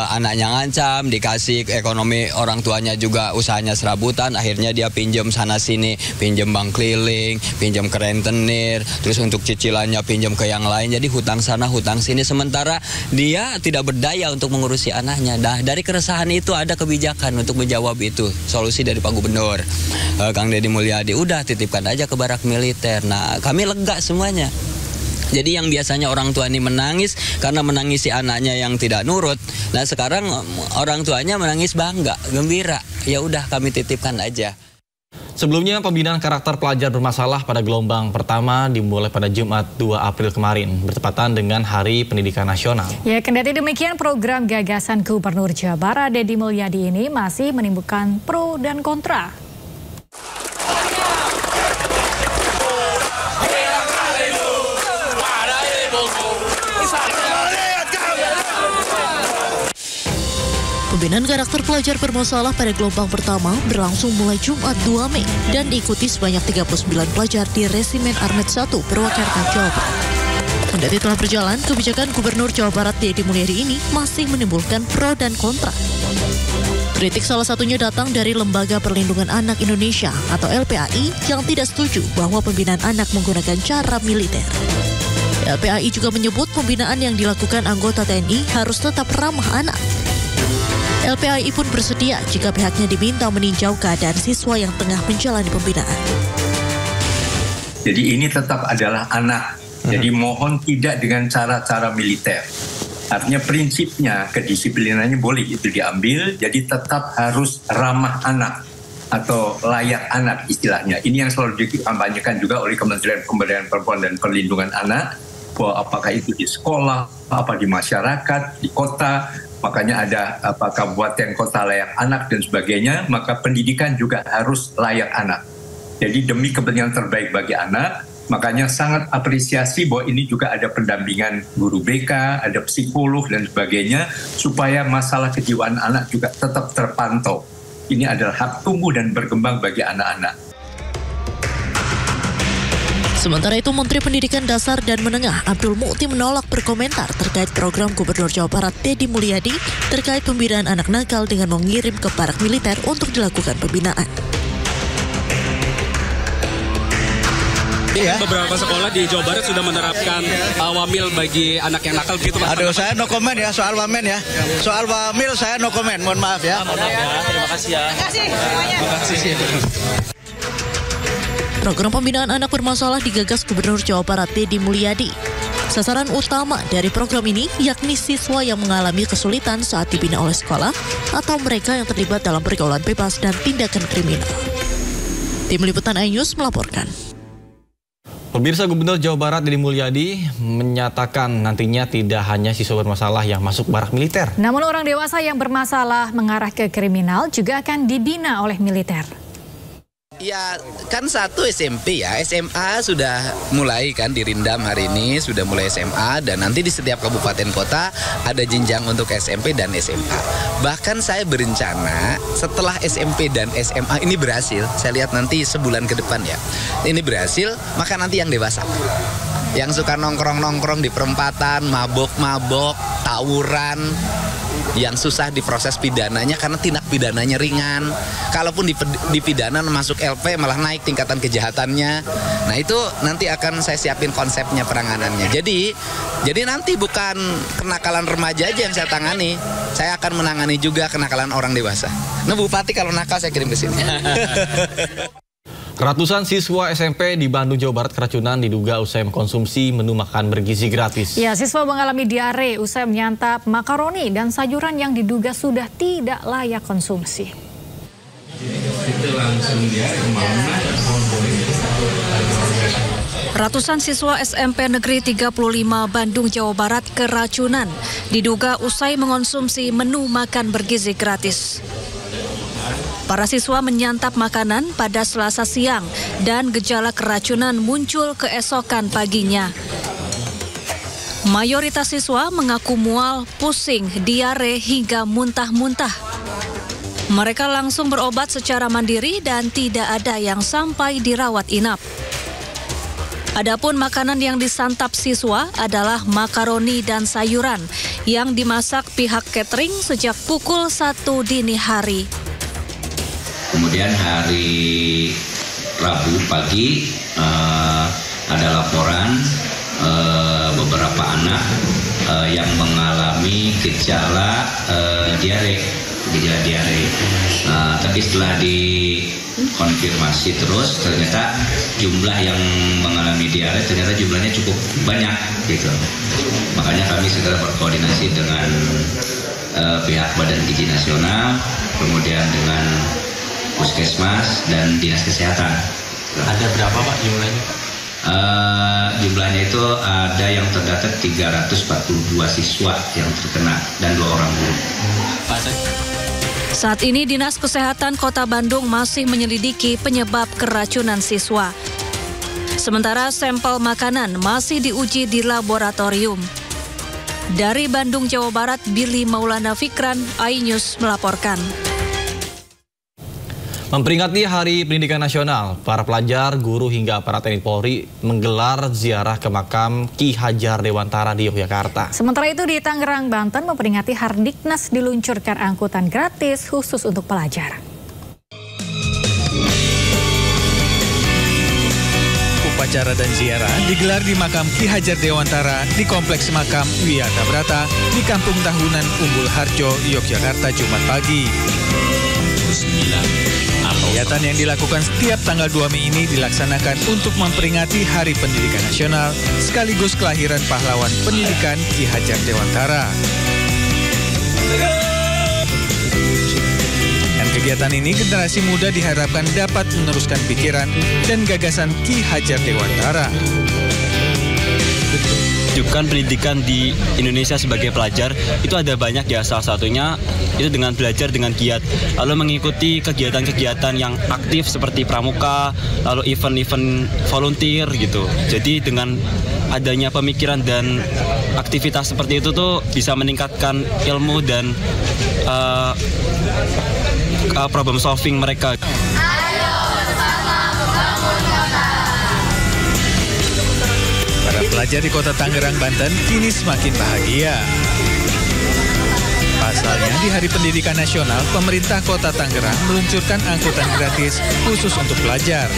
anaknya ngancam, dikasih ekonomi orang tuanya juga usahanya serabutan, akhirnya dia pinjam sana-sini, pinjam bank keliling, pinjam ke rentenir, terus untuk cicilannya pinjam ke yang lain, jadi hutang sana hutang sini, sementara dia tidak berdaya untuk mengurusi anaknya. Nah, dari keresahan itu ada kebijakan untuk menjawab itu, solusi dari Pak Gubernur Kang Deddy Mulyadi, udah titipkan aja ke barak militer. Nah, kami lega semuanya. Jadi yang biasanya orang tua ini menangis karena menangisi anaknya yang tidak nurut, nah sekarang orang tuanya menangis bangga, gembira. Ya udah, kami titipkan aja. Sebelumnya, pembinaan karakter pelajar bermasalah pada gelombang pertama dimulai pada Jumat 2 April kemarin, bertepatan dengan Hari Pendidikan Nasional. Ya, kendati demikian, program gagasan Gubernur Jawa Barat Deddy Mulyadi ini masih menimbulkan pro dan kontra. Pembinaan karakter pelajar bermasalah pada gelombang pertama berlangsung mulai Jumat 2 Mei dan diikuti sebanyak 39 pelajar di Resimen Armet 1 Purwakarta, Jawa Barat. Kendati telah berjalan, kebijakan Gubernur Jawa Barat Deddy Mulyadi ini masih menimbulkan pro dan kontra. Kritik salah satunya datang dari Lembaga Perlindungan Anak Indonesia atau LPAI yang tidak setuju bahwa pembinaan anak menggunakan cara militer. LPAI juga menyebut pembinaan yang dilakukan anggota TNI harus tetap ramah anak. LPAI pun bersedia jika pihaknya diminta meninjau keadaan siswa yang tengah menjalani pembinaan. Jadi ini tetap adalah anak. Jadi mohon tidak dengan cara-cara militer. Artinya prinsipnya kedisiplinannya boleh itu diambil, jadi tetap harus ramah anak atau layak anak istilahnya. Ini yang selalu dikampanyekan juga oleh Kementerian Pemberdayaan Perempuan dan Perlindungan Anak, bahwa apakah itu di sekolah, apa di masyarakat, di kota, makanya ada kabupaten kota layak anak dan sebagainya, maka pendidikan juga harus layak anak. Jadi demi kepentingan terbaik bagi anak, makanya sangat apresiasi bahwa ini juga ada pendampingan guru BK, ada psikolog dan sebagainya, supaya masalah kejiwaan anak juga tetap terpantau. Ini adalah hak tumbuh dan berkembang bagi anak-anak. Sementara itu, Menteri Pendidikan Dasar dan Menengah Abdul Mukti menolak berkomentar terkait program Gubernur Jawa Barat Deddy Mulyadi terkait pembinaan anak nakal dengan mengirim ke barak militer untuk dilakukan pembinaan. Ya. Beberapa sekolah di Jawa Barat sudah menerapkan wamil bagi anak yang nakal begitu, Pak. Aduh, saya no comment ya soal wamen ya. Soal wamil saya no comment, mohon maaf ya. Mohon maaf ya. Terima kasih ya. Terima kasih. Program pembinaan anak bermasalah digagas Gubernur Jawa Barat Deddy Mulyadi. Sasaran utama dari program ini yakni siswa yang mengalami kesulitan saat dibina oleh sekolah atau mereka yang terlibat dalam pergaulan bebas dan tindakan kriminal. Tim Liputan iNews melaporkan. Pemirsa, Gubernur Jawa Barat Deddy Mulyadi menyatakan nantinya tidak hanya siswa bermasalah yang masuk barak militer. Namun orang dewasa yang bermasalah mengarah ke kriminal juga akan dibina oleh militer. Ya kan satu SMP ya, SMA sudah mulai kan dirindam hari ini, sudah mulai SMA dan nanti di setiap kabupaten kota ada jenjang untuk SMP dan SMA. Bahkan saya berencana setelah SMP dan SMA ini berhasil, saya lihat nanti sebulan ke depan ya, ini berhasil, maka nanti yang dewasa. Yang suka nongkrong-nongkrong di perempatan, mabok-mabok, tawuran, yang susah diproses pidananya karena tindak pidananya ringan. Kalaupun dipidana masuk LP malah naik tingkatan kejahatannya. Nah itu nanti akan saya siapin konsepnya penanganannya. Jadi nanti bukan kenakalan remaja aja yang saya tangani. Saya akan menangani juga kenakalan orang dewasa. Nah Bupati kalau nakal saya kirim ke sini. Ratusan siswa SMP di Bandung, Jawa Barat keracunan diduga usai mengkonsumsi menu makan bergizi gratis. Ya, siswa mengalami diare usai menyantap makaroni dan sayuran yang diduga sudah tidak layak konsumsi. Ratusan siswa SMP Negeri 35 Bandung, Jawa Barat keracunan diduga usai mengonsumsi menu makan bergizi gratis. Para siswa menyantap makanan pada Selasa siang dan gejala keracunan muncul keesokan paginya. Mayoritas siswa mengaku mual, pusing, diare hingga muntah-muntah. Mereka langsung berobat secara mandiri dan tidak ada yang sampai dirawat inap. Adapun makanan yang disantap siswa adalah makaroni dan sayuran yang dimasak pihak catering sejak pukul 1 dini hari. Kemudian hari Rabu pagi ada laporan beberapa anak yang mengalami gejala diare. Tapi setelah dikonfirmasi terus ternyata jumlah yang mengalami diare ternyata jumlahnya cukup banyak gitu. Makanya kami segera berkoordinasi dengan pihak Badan Gizi Nasional, kemudian dengan Puskesmas dan Dinas Kesehatan. Ada berapa Pak jumlahnya? Jumlahnya itu ada yang terdata 342 siswa yang terkena dan 2 orang guru. Saat ini Dinas Kesehatan Kota Bandung masih menyelidiki penyebab keracunan siswa. Sementara sampel makanan masih diuji di laboratorium. Dari Bandung, Jawa Barat, Billy Maulana Fikran, iNews melaporkan. Memperingati Hari Pendidikan Nasional, para pelajar, guru hingga aparat TNI Polri menggelar ziarah ke makam Ki Hajar Dewantara di Yogyakarta. Sementara itu di Tangerang, Banten memperingati Hardiknas diluncurkan angkutan gratis khusus untuk pelajar. Upacara dan ziarah digelar di makam Ki Hajar Dewantara di Kompleks Makam Wiyata Brata di Kampung Tahunan Umbul Harjo, Yogyakarta, Jumat pagi. Kegiatan yang dilakukan setiap tanggal 2 Mei ini dilaksanakan untuk memperingati Hari Pendidikan Nasional sekaligus kelahiran pahlawan pendidikan Ki Hajar Dewantara. Dengan kegiatan ini, generasi muda diharapkan dapat meneruskan pikiran dan gagasan Ki Hajar Dewantara. Menunjukkan pendidikan di Indonesia sebagai pelajar itu ada banyak ya, salah satunya itu dengan belajar dengan giat, lalu mengikuti kegiatan-kegiatan yang aktif seperti pramuka, lalu event-event volunteer gitu. Jadi dengan adanya pemikiran dan aktivitas seperti itu tuh bisa meningkatkan ilmu dan problem solving mereka. Para pelajar di Kota Tangerang, Banten kini semakin bahagia. Pasalnya di Hari Pendidikan Nasional, pemerintah Kota Tangerang meluncurkan angkutan gratis khusus untuk pelajar.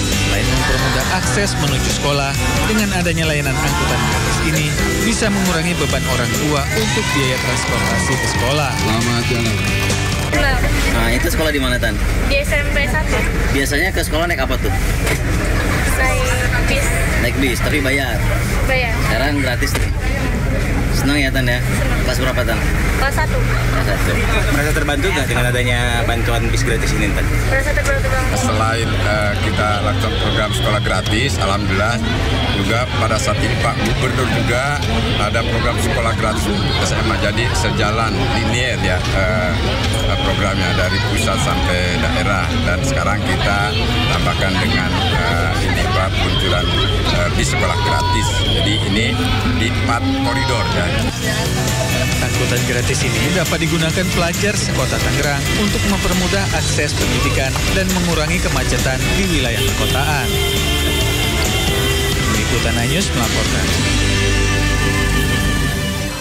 Selain mempermudah akses menuju sekolah, dengan adanya layanan angkutan gratis ini bisa mengurangi beban orang tua untuk biaya transportasi ke sekolah. Selamat jalan. Nah, itu sekolah di mana, Tan? Di SMP 1. Biasanya ke sekolah naik apa tuh? Naik bis. Naik bis, tapi bayar? Bayar. Sekarang gratis tuh. Senang ya, Tan ya? Kelas berapa, Tan? Kelas 1. Kelas 1. Merasa terbantu nggak dengan adanya bantuan bis gratis ini, Tan? Merasa terbantu banget. Selain kita lakukan program sekolah gratis, alhamdulillah juga pada saat ini Pak Gubernur juga ada program sekolah gratis untuk SMA. Jadi sejalan linier ya programnya dari pusat sampai daerah, dan sekarang kita tambahkan dengan ini Pak peluncuran bis sekolah gratis. Jadi ini di 4 koridor ya. Angkutan gratis ini dapat digunakan pelajar sekota Tangerang untuk mempermudah akses pendidikan dan mengurangi kemacetan di wilayah perkotaan. Liputan News melaporkan.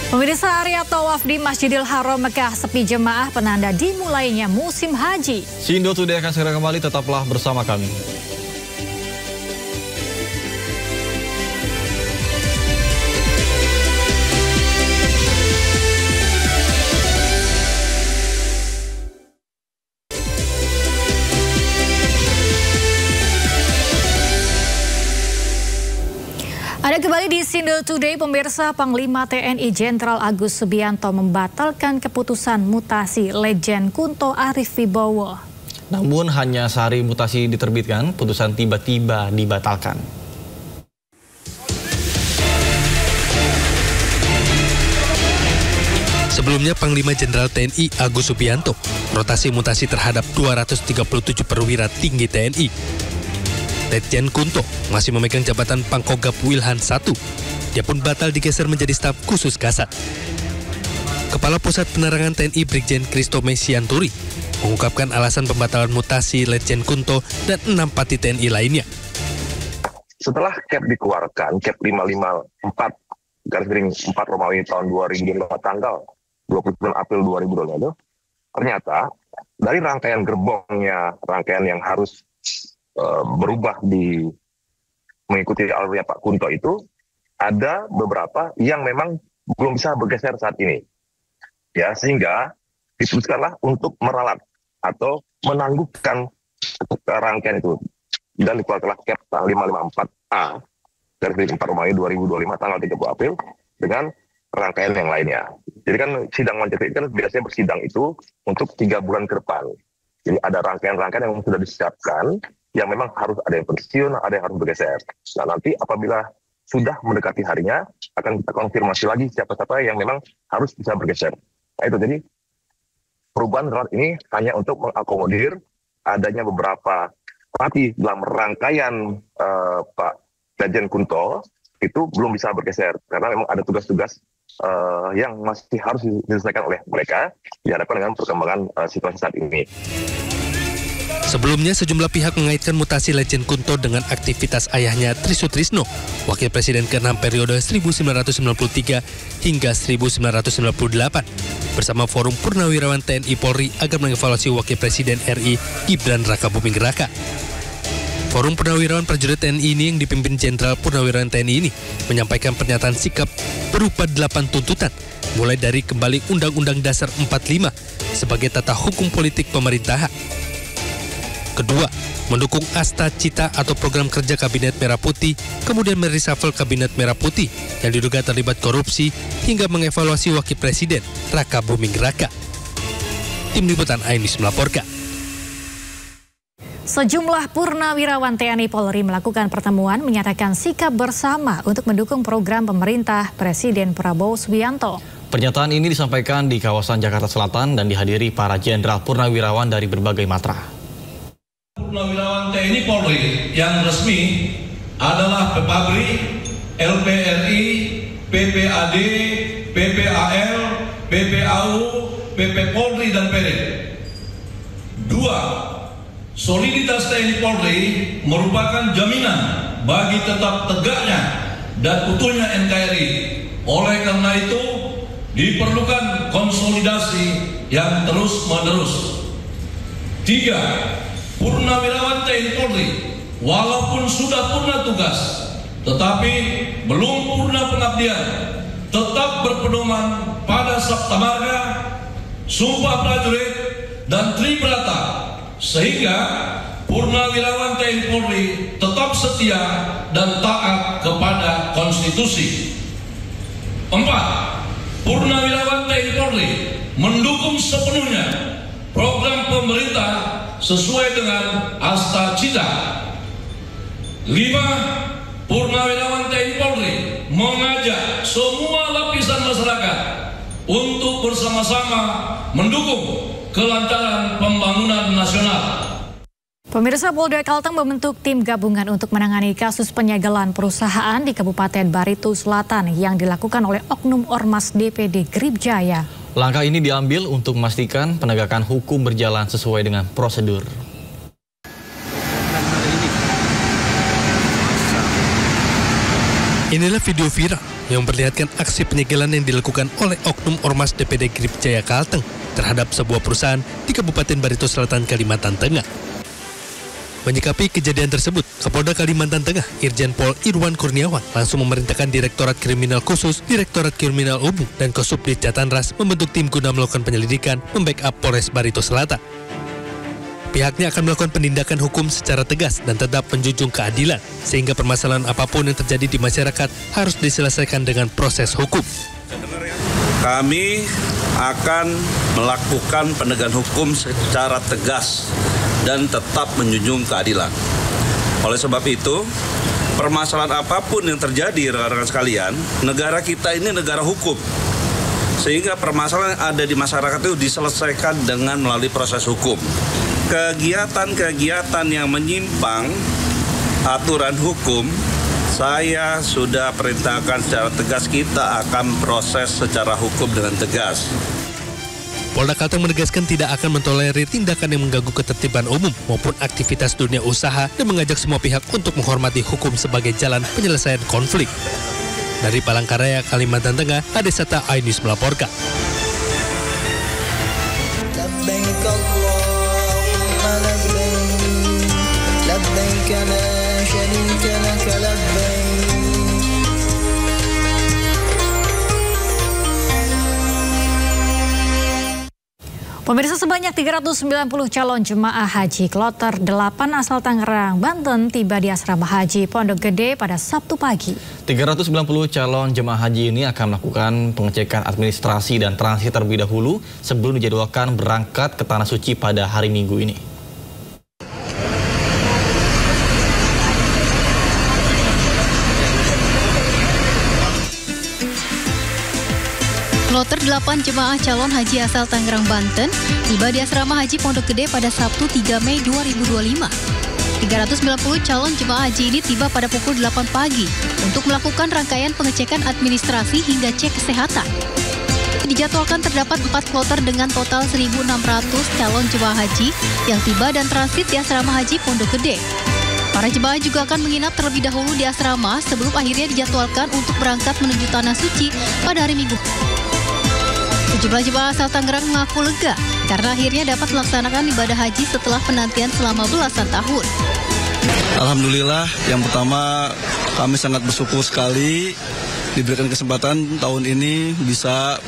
Pemirsa, area tawaf di Masjidil Haram Mekah sepi jemaah penanda dimulainya musim haji. Sindo Today akan segera kembali, tetaplah bersama kami. Ada kembali di Sindo Today, pemirsa. Panglima TNI Jenderal Agus Subianto membatalkan keputusan mutasi Lejen Kunto Arif Wibowo. Namun hanya sehari mutasi diterbitkan, putusan tiba-tiba dibatalkan. Sebelumnya Panglima Jenderal TNI Agus Subianto rotasi mutasi terhadap 237 perwira tinggi TNI. Lejen Kunto masih memegang jabatan Pangkogap Wilhan I. Dia pun batal digeser menjadi staf khusus Kasat. Kepala Pusat Penerangan TNI Brigjen Kristo Mesianturi mengungkapkan alasan pembatalan mutasi Lejen Kunto dan 6 pati TNI lainnya. Setelah Kep dikeluarkan, Kep 554 4 Romawi tahun 2005 tanggal 29 April 2022, ternyata dari rangkaian gerbongnya, rangkaian yang harus berubah di mengikuti alurnya Pak Kunto itu, ada beberapa yang memang belum bisa bergeser saat ini. Ya, sehingga diputuskanlah untuk meralat atau menangguhkan rangkaian itu. Dan dikeluarkanlah Kep 554A dari 4 Romawi 2025 tanggal 30 April dengan rangkaian yang lainnya. Jadi kan sidang Majelis kan biasanya bersidang itu untuk 3 bulan ke depan. Jadi ada rangkaian-rangkaian yang sudah disiapkan, yang memang harus ada yang pensiun, ada yang harus bergeser. Nah, nanti apabila sudah mendekati harinya, akan kita konfirmasi lagi siapa-siapa yang memang harus bisa bergeser. Nah itu, jadi perubahan saat ini hanya untuk mengakomodir adanya beberapa pati dalam rangkaian Pak Lejen Kunto itu belum bisa bergeser, karena memang ada tugas-tugas yang masih harus diselesaikan oleh mereka dihadapkan dengan perkembangan situasi saat ini. Sebelumnya, sejumlah pihak mengaitkan mutasi Legend Kunto dengan aktivitas ayahnya Trisutrisno, Wakil Presiden ke-6 periode 1993 hingga 1998, bersama Forum Purnawirawan TNI Polri agar mengevaluasi Wakil Presiden RI Gibran Rakabuming Raka. Forum Purnawirawan Prajurit TNI ini yang dipimpin Jenderal Purnawirawan TNI ini menyampaikan pernyataan sikap berupa 8 tuntutan, mulai dari kembali Undang-Undang Dasar 45 sebagai tata hukum politik pemerintahan. Kedua, mendukung Asta Cita atau program kerja Kabinet Merah Putih, kemudian mereshuffle Kabinet Merah Putih yang diduga terlibat korupsi hingga mengevaluasi Wakil Presiden Rakabuming Raka. Tim Liputan iNews melaporkan. Sejumlah purnawirawan TNI Polri melakukan pertemuan menyatakan sikap bersama untuk mendukung program pemerintah Presiden Prabowo Subianto. Pernyataan ini disampaikan di kawasan Jakarta Selatan dan dihadiri para jenderal purnawirawan dari berbagai matra. Purnawirawan TNI Polri yang resmi adalah Pepabri, LPRI, PPAD, PPAL, PPAU, PP Polri dan Perin. 2. Soliditas TNI Polri merupakan jaminan bagi tetap tegaknya dan utuhnya NKRI. Oleh karena itu, diperlukan konsolidasi yang terus-menerus. 3. Purnawirawan TNI Polri, walaupun sudah purna tugas, tetapi belum purna pengabdian, tetap berpedoman pada Sabta Marga, Sumpah Prajurit, dan Tribrata, sehingga purnawirawan TNI Polri tetap setia dan taat kepada konstitusi. 4. Purnawirawan TNI Polri mendukung sepenuhnya program pemerintah sesuai dengan Asta Cita. 5. Purnawirawan TNI Polri mengajak semua lapisan masyarakat untuk bersama-sama mendukung kelancaran pembangunan nasional. Pemirsa, Polda Kalteng membentuk tim gabungan untuk menangani kasus penyegelan perusahaan di Kabupaten Barito Selatan yang dilakukan oleh Oknum Ormas DPD Gripjaya. Langkah ini diambil untuk memastikan penegakan hukum berjalan sesuai dengan prosedur. Inilah video viral yang memperlihatkan aksi penyegelan yang dilakukan oleh Oknum Ormas DPD Gripjaya Kalteng terhadap sebuah perusahaan di Kabupaten Barito Selatan, Kalimantan Tengah. Menyikapi kejadian tersebut, Kapolda Kalimantan Tengah, Irjen Pol Irwan Kurniawan, langsung memerintahkan Direktorat Kriminal Khusus, Direktorat Kriminal Umum, dan Kosubdit Jatanras membentuk tim guna melakukan penyelidikan membackup Polres Barito Selatan. Pihaknya akan melakukan penindakan hukum secara tegas dan tetap menjunjung keadilan, sehingga permasalahan apapun yang terjadi di masyarakat harus diselesaikan dengan proses hukum. Kami akan melakukan penegakan hukum secara tegas dan tetap menjunjung keadilan. Oleh sebab itu, permasalahan apapun yang terjadi, rekan-rekan sekalian, negara kita ini negara hukum. Sehingga permasalahan yang ada di masyarakat itu diselesaikan dengan melalui proses hukum. Kegiatan-kegiatan yang menyimpang aturan hukum, saya sudah perintahkan secara tegas, kita akan proses secara hukum dengan tegas. Polda Kalteng menegaskan tidak akan mentolerir tindakan yang mengganggu ketertiban umum maupun aktivitas dunia usaha dan mengajak semua pihak untuk menghormati hukum sebagai jalan penyelesaian konflik. Dari Palangkaraya, Kalimantan Tengah, Adesata iNews melaporkan. Pemirsa, sebanyak 390 calon jemaah haji kloter 8 asal Tangerang, Banten tiba di asrama haji Pondok Gede pada Sabtu pagi. 390 calon jemaah haji ini akan melakukan pengecekan administrasi dan transit terlebih dahulu sebelum dijadwalkan berangkat ke Tanah Suci pada hari Minggu ini. Kloter 8 jemaah calon haji asal Tangerang, Banten tiba di asrama haji Pondok Gede pada Sabtu 3 Mei 2025. 390 calon jemaah haji ini tiba pada pukul 8 pagi untuk melakukan rangkaian pengecekan administrasi hingga cek kesehatan. Dijadwalkan terdapat 4 kloter dengan total 1.600 calon jemaah haji yang tiba dan transit di asrama haji Pondok Gede. Para jemaah juga akan menginap terlebih dahulu di asrama sebelum akhirnya dijadwalkan untuk berangkat menuju Tanah Suci pada hari Minggu. Sejumlah jemaah asal Tangerang mengaku lega karena akhirnya dapat melaksanakan ibadah haji setelah penantian selama belasan tahun. Alhamdulillah, yang pertama kami sangat bersyukur sekali diberikan kesempatan tahun ini bisa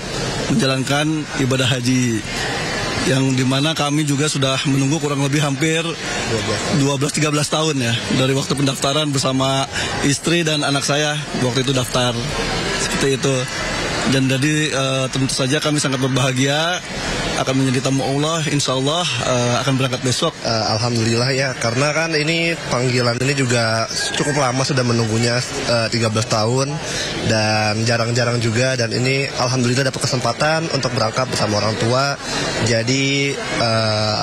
menjalankan ibadah haji yang dimana kami juga sudah menunggu kurang lebih hampir 12-13 tahun ya dari waktu pendaftaran bersama istri dan anak saya waktu itu daftar seperti itu. Dan jadi tentu saja kami sangat berbahagia akan menjadi tamu Allah, insya Allah akan berangkat besok. Alhamdulillah ya, karena kan ini panggilan ini juga cukup lama sudah menunggunya 13 tahun dan jarang-jarang juga, dan ini Alhamdulillah dapat kesempatan untuk berangkat bersama orang tua. Jadi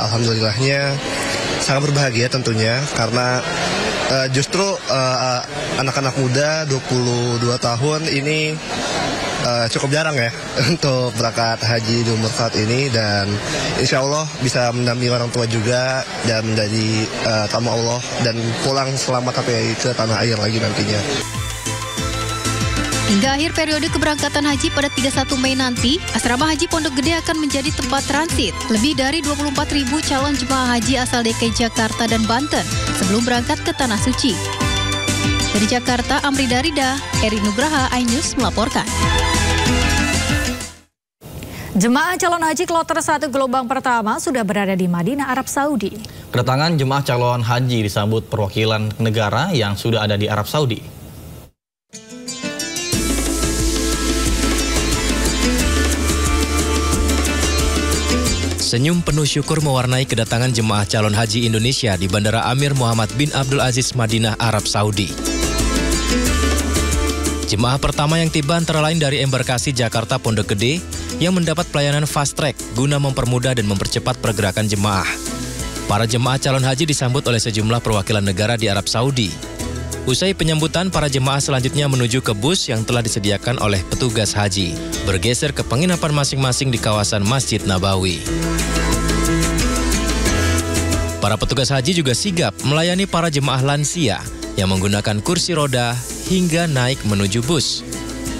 Alhamdulillahnya sangat berbahagia tentunya karena justru anak-anak muda 22 tahun ini cukup jarang ya untuk berangkat haji di umur saat ini, dan insya Allah bisa mendampingi orang tua juga dan menjadi tamu Allah dan pulang selamat sampai ke tanah air lagi nantinya. Hingga akhir periode keberangkatan haji pada 31 Mei nanti, asrama haji Pondok Gede akan menjadi tempat transit lebih dari 24.000 calon jemaah haji asal DKI Jakarta dan Banten sebelum berangkat ke Tanah Suci. Dari Jakarta, Amri Darida, Eri Nugraha, iNews melaporkan. Jemaah calon haji kloter 1 gelombang pertama sudah berada di Madinah, Arab Saudi. Kedatangan jemaah calon haji disambut perwakilan negara yang sudah ada di Arab Saudi. Senyum penuh syukur mewarnai kedatangan jemaah calon haji Indonesia di Bandara Amir Muhammad bin Abdul Aziz, Madinah, Arab Saudi. Jemaah pertama yang tiba antara lain dari embarkasi Jakarta Pondok Gede yang mendapat pelayanan fast track guna mempermudah dan mempercepat pergerakan jemaah. Para jemaah calon haji disambut oleh sejumlah perwakilan negara di Arab Saudi. Usai penyambutan, para jemaah selanjutnya menuju ke bus yang telah disediakan oleh petugas haji, bergeser ke penginapan masing-masing di kawasan Masjid Nabawi. Para petugas haji juga sigap melayani para jemaah lansia yang menggunakan kursi roda hingga naik menuju bus.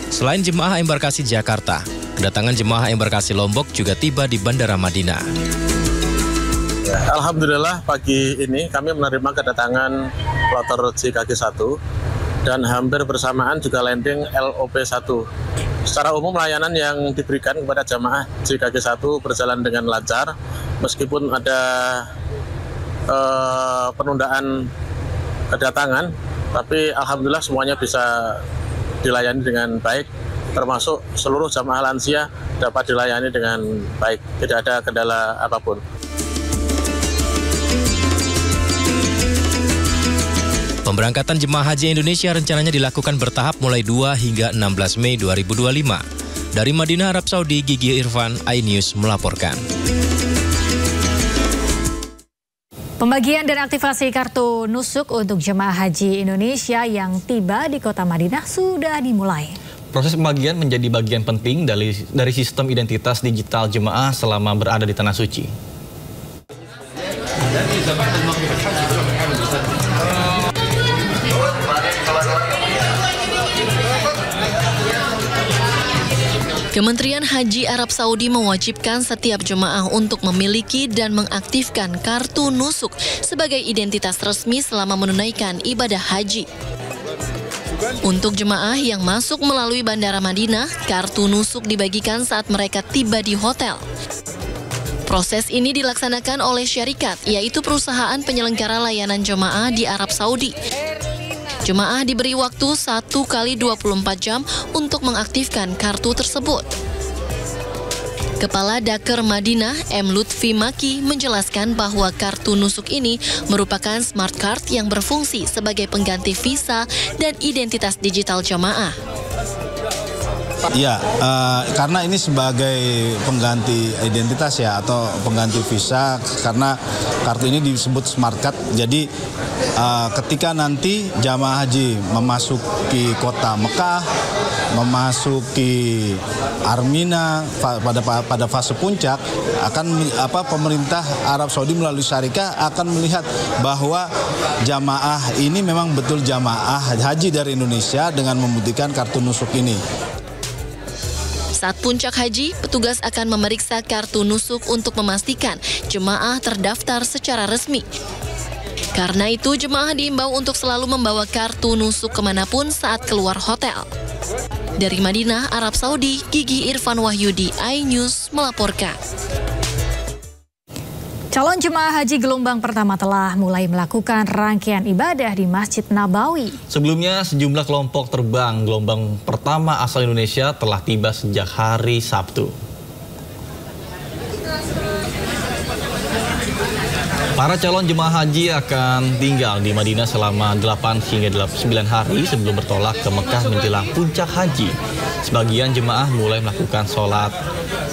Selain jemaah embarkasi Jakarta, kedatangan jemaah embarkasi Lombok juga tiba di Bandara Madinah. Alhamdulillah pagi ini kami menerima kedatangan kloter JKG1 dan hampir bersamaan juga landing LOP1. Secara umum layanan yang diberikan kepada jamaah JKG1 berjalan dengan lancar meskipun ada penundaan kedatangan, tapi alhamdulillah semuanya bisa dilayani dengan baik, termasuk seluruh jamaah lansia dapat dilayani dengan baik, tidak ada kendala apapun. Pemberangkatan jemaah haji Indonesia rencananya dilakukan bertahap mulai 2 hingga 16 Mei 2025. Dari Madinah, Arab Saudi, Gigi Irfan, iNews melaporkan. Pembagian dan aktivasi kartu nusuk untuk jemaah haji Indonesia yang tiba di kota Madinah sudah dimulai. Proses pembagian menjadi bagian penting dari sistem identitas digital jemaah selama berada di Tanah Suci. Kementerian Haji Arab Saudi mewajibkan setiap jemaah untuk memiliki dan mengaktifkan kartu nusuk sebagai identitas resmi selama menunaikan ibadah haji. Untuk jemaah yang masuk melalui Bandara Madinah, kartu nusuk dibagikan saat mereka tiba di hotel. Proses ini dilaksanakan oleh syarikat, yaitu perusahaan penyelenggara layanan jemaah di Arab Saudi. Jemaah diberi waktu 1 kali 24 jam untuk mengaktifkan kartu tersebut. Kepala Daker Madinah, M. Lutfi Maki, menjelaskan bahwa kartu nusuk ini merupakan smart card yang berfungsi sebagai pengganti visa dan identitas digital jemaah. Iya, karena ini sebagai pengganti identitas ya atau pengganti visa, karena kartu ini disebut Smart Card. Jadi ketika nanti jamaah haji memasuki kota Mekah, memasuki Armina pada fase puncak, akan pemerintah Arab Saudi melalui syarikat akan melihat bahwa jamaah ini memang betul jamaah haji dari Indonesia dengan membuktikan kartu nusuk ini. Saat puncak haji, petugas akan memeriksa kartu nusuk untuk memastikan jemaah terdaftar secara resmi. Karena itu, jemaah diimbau untuk selalu membawa kartu nusuk kemanapun saat keluar hotel. Dari Madinah, Arab Saudi, Gigi Irfan Wahyudi, iNews melaporkan. Calon jemaah haji gelombang pertama telah mulai melakukan rangkaian ibadah di Masjid Nabawi. Sebelumnya, sejumlah kelompok terbang gelombang pertama asal Indonesia telah tiba sejak hari Sabtu. Para calon jemaah haji akan tinggal di Madinah selama 8 hingga 9 hari sebelum bertolak ke Mekah menjelang puncak haji. Sebagian jemaah mulai melakukan sholat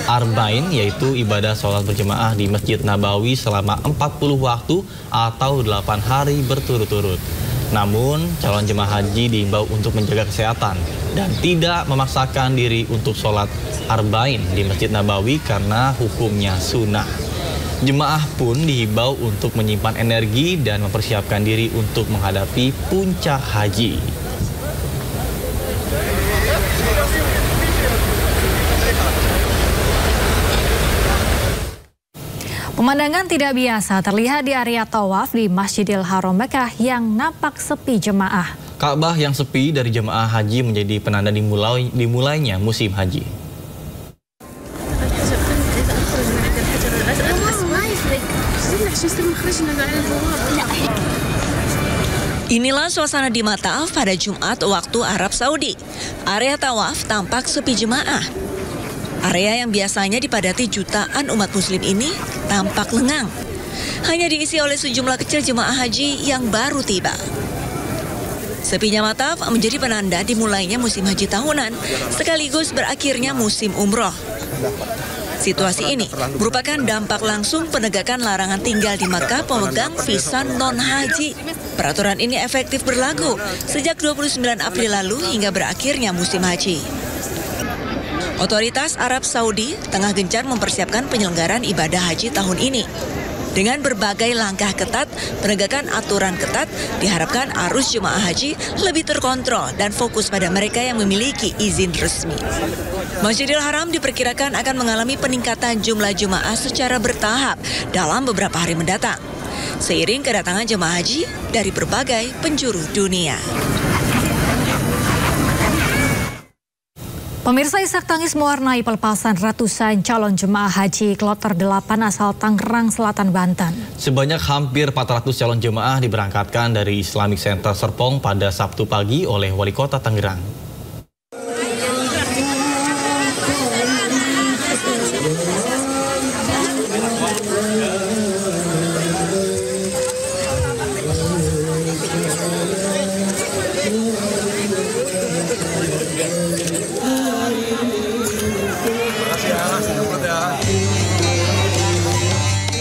Arba'in, yaitu ibadah sholat berjemaah di Masjid Nabawi selama 40 waktu atau 8 hari berturut-turut. Namun, calon jemaah haji diimbau untuk menjaga kesehatan dan tidak memaksakan diri untuk sholat Arba'in di Masjid Nabawi karena hukumnya sunnah. Jemaah pun dihimbau untuk menyimpan energi dan mempersiapkan diri untuk menghadapi puncak haji. Pemandangan tidak biasa terlihat di area tawaf di Masjidil Haram Mekah yang nampak sepi jemaah. Ka'bah yang sepi dari jemaah haji menjadi penanda dimulainya musim haji. Inilah suasana di Mataf pada Jumat waktu Arab Saudi. Area tawaf tampak sepi jemaah. Area yang biasanya dipadati jutaan umat muslim ini tampak lengang. Hanya diisi oleh sejumlah kecil jemaah haji yang baru tiba. Sepinya Mataf menjadi penanda dimulainya musim haji tahunan, sekaligus berakhirnya musim umroh. Situasi ini merupakan dampak langsung penegakan larangan tinggal di Makkah pemegang visa non-haji. Peraturan ini efektif berlaku sejak 29 April lalu hingga berakhirnya musim haji. Otoritas Arab Saudi tengah gencar mempersiapkan penyelenggaraan ibadah haji tahun ini. Dengan berbagai langkah ketat, penegakan aturan ketat, diharapkan arus jemaah haji lebih terkontrol dan fokus pada mereka yang memiliki izin resmi. Masjidil Haram diperkirakan akan mengalami peningkatan jumlah jemaah secara bertahap dalam beberapa hari mendatang, seiring kedatangan jemaah haji dari berbagai penjuru dunia. Pemirsa, isak tangis mewarnai pelepasan ratusan calon jemaah haji Kloter 8 asal Tangerang Selatan, Banten. Sebanyak hampir 400 calon jemaah diberangkatkan dari Islamic Center Serpong pada Sabtu pagi oleh Wali Kota Tangerang.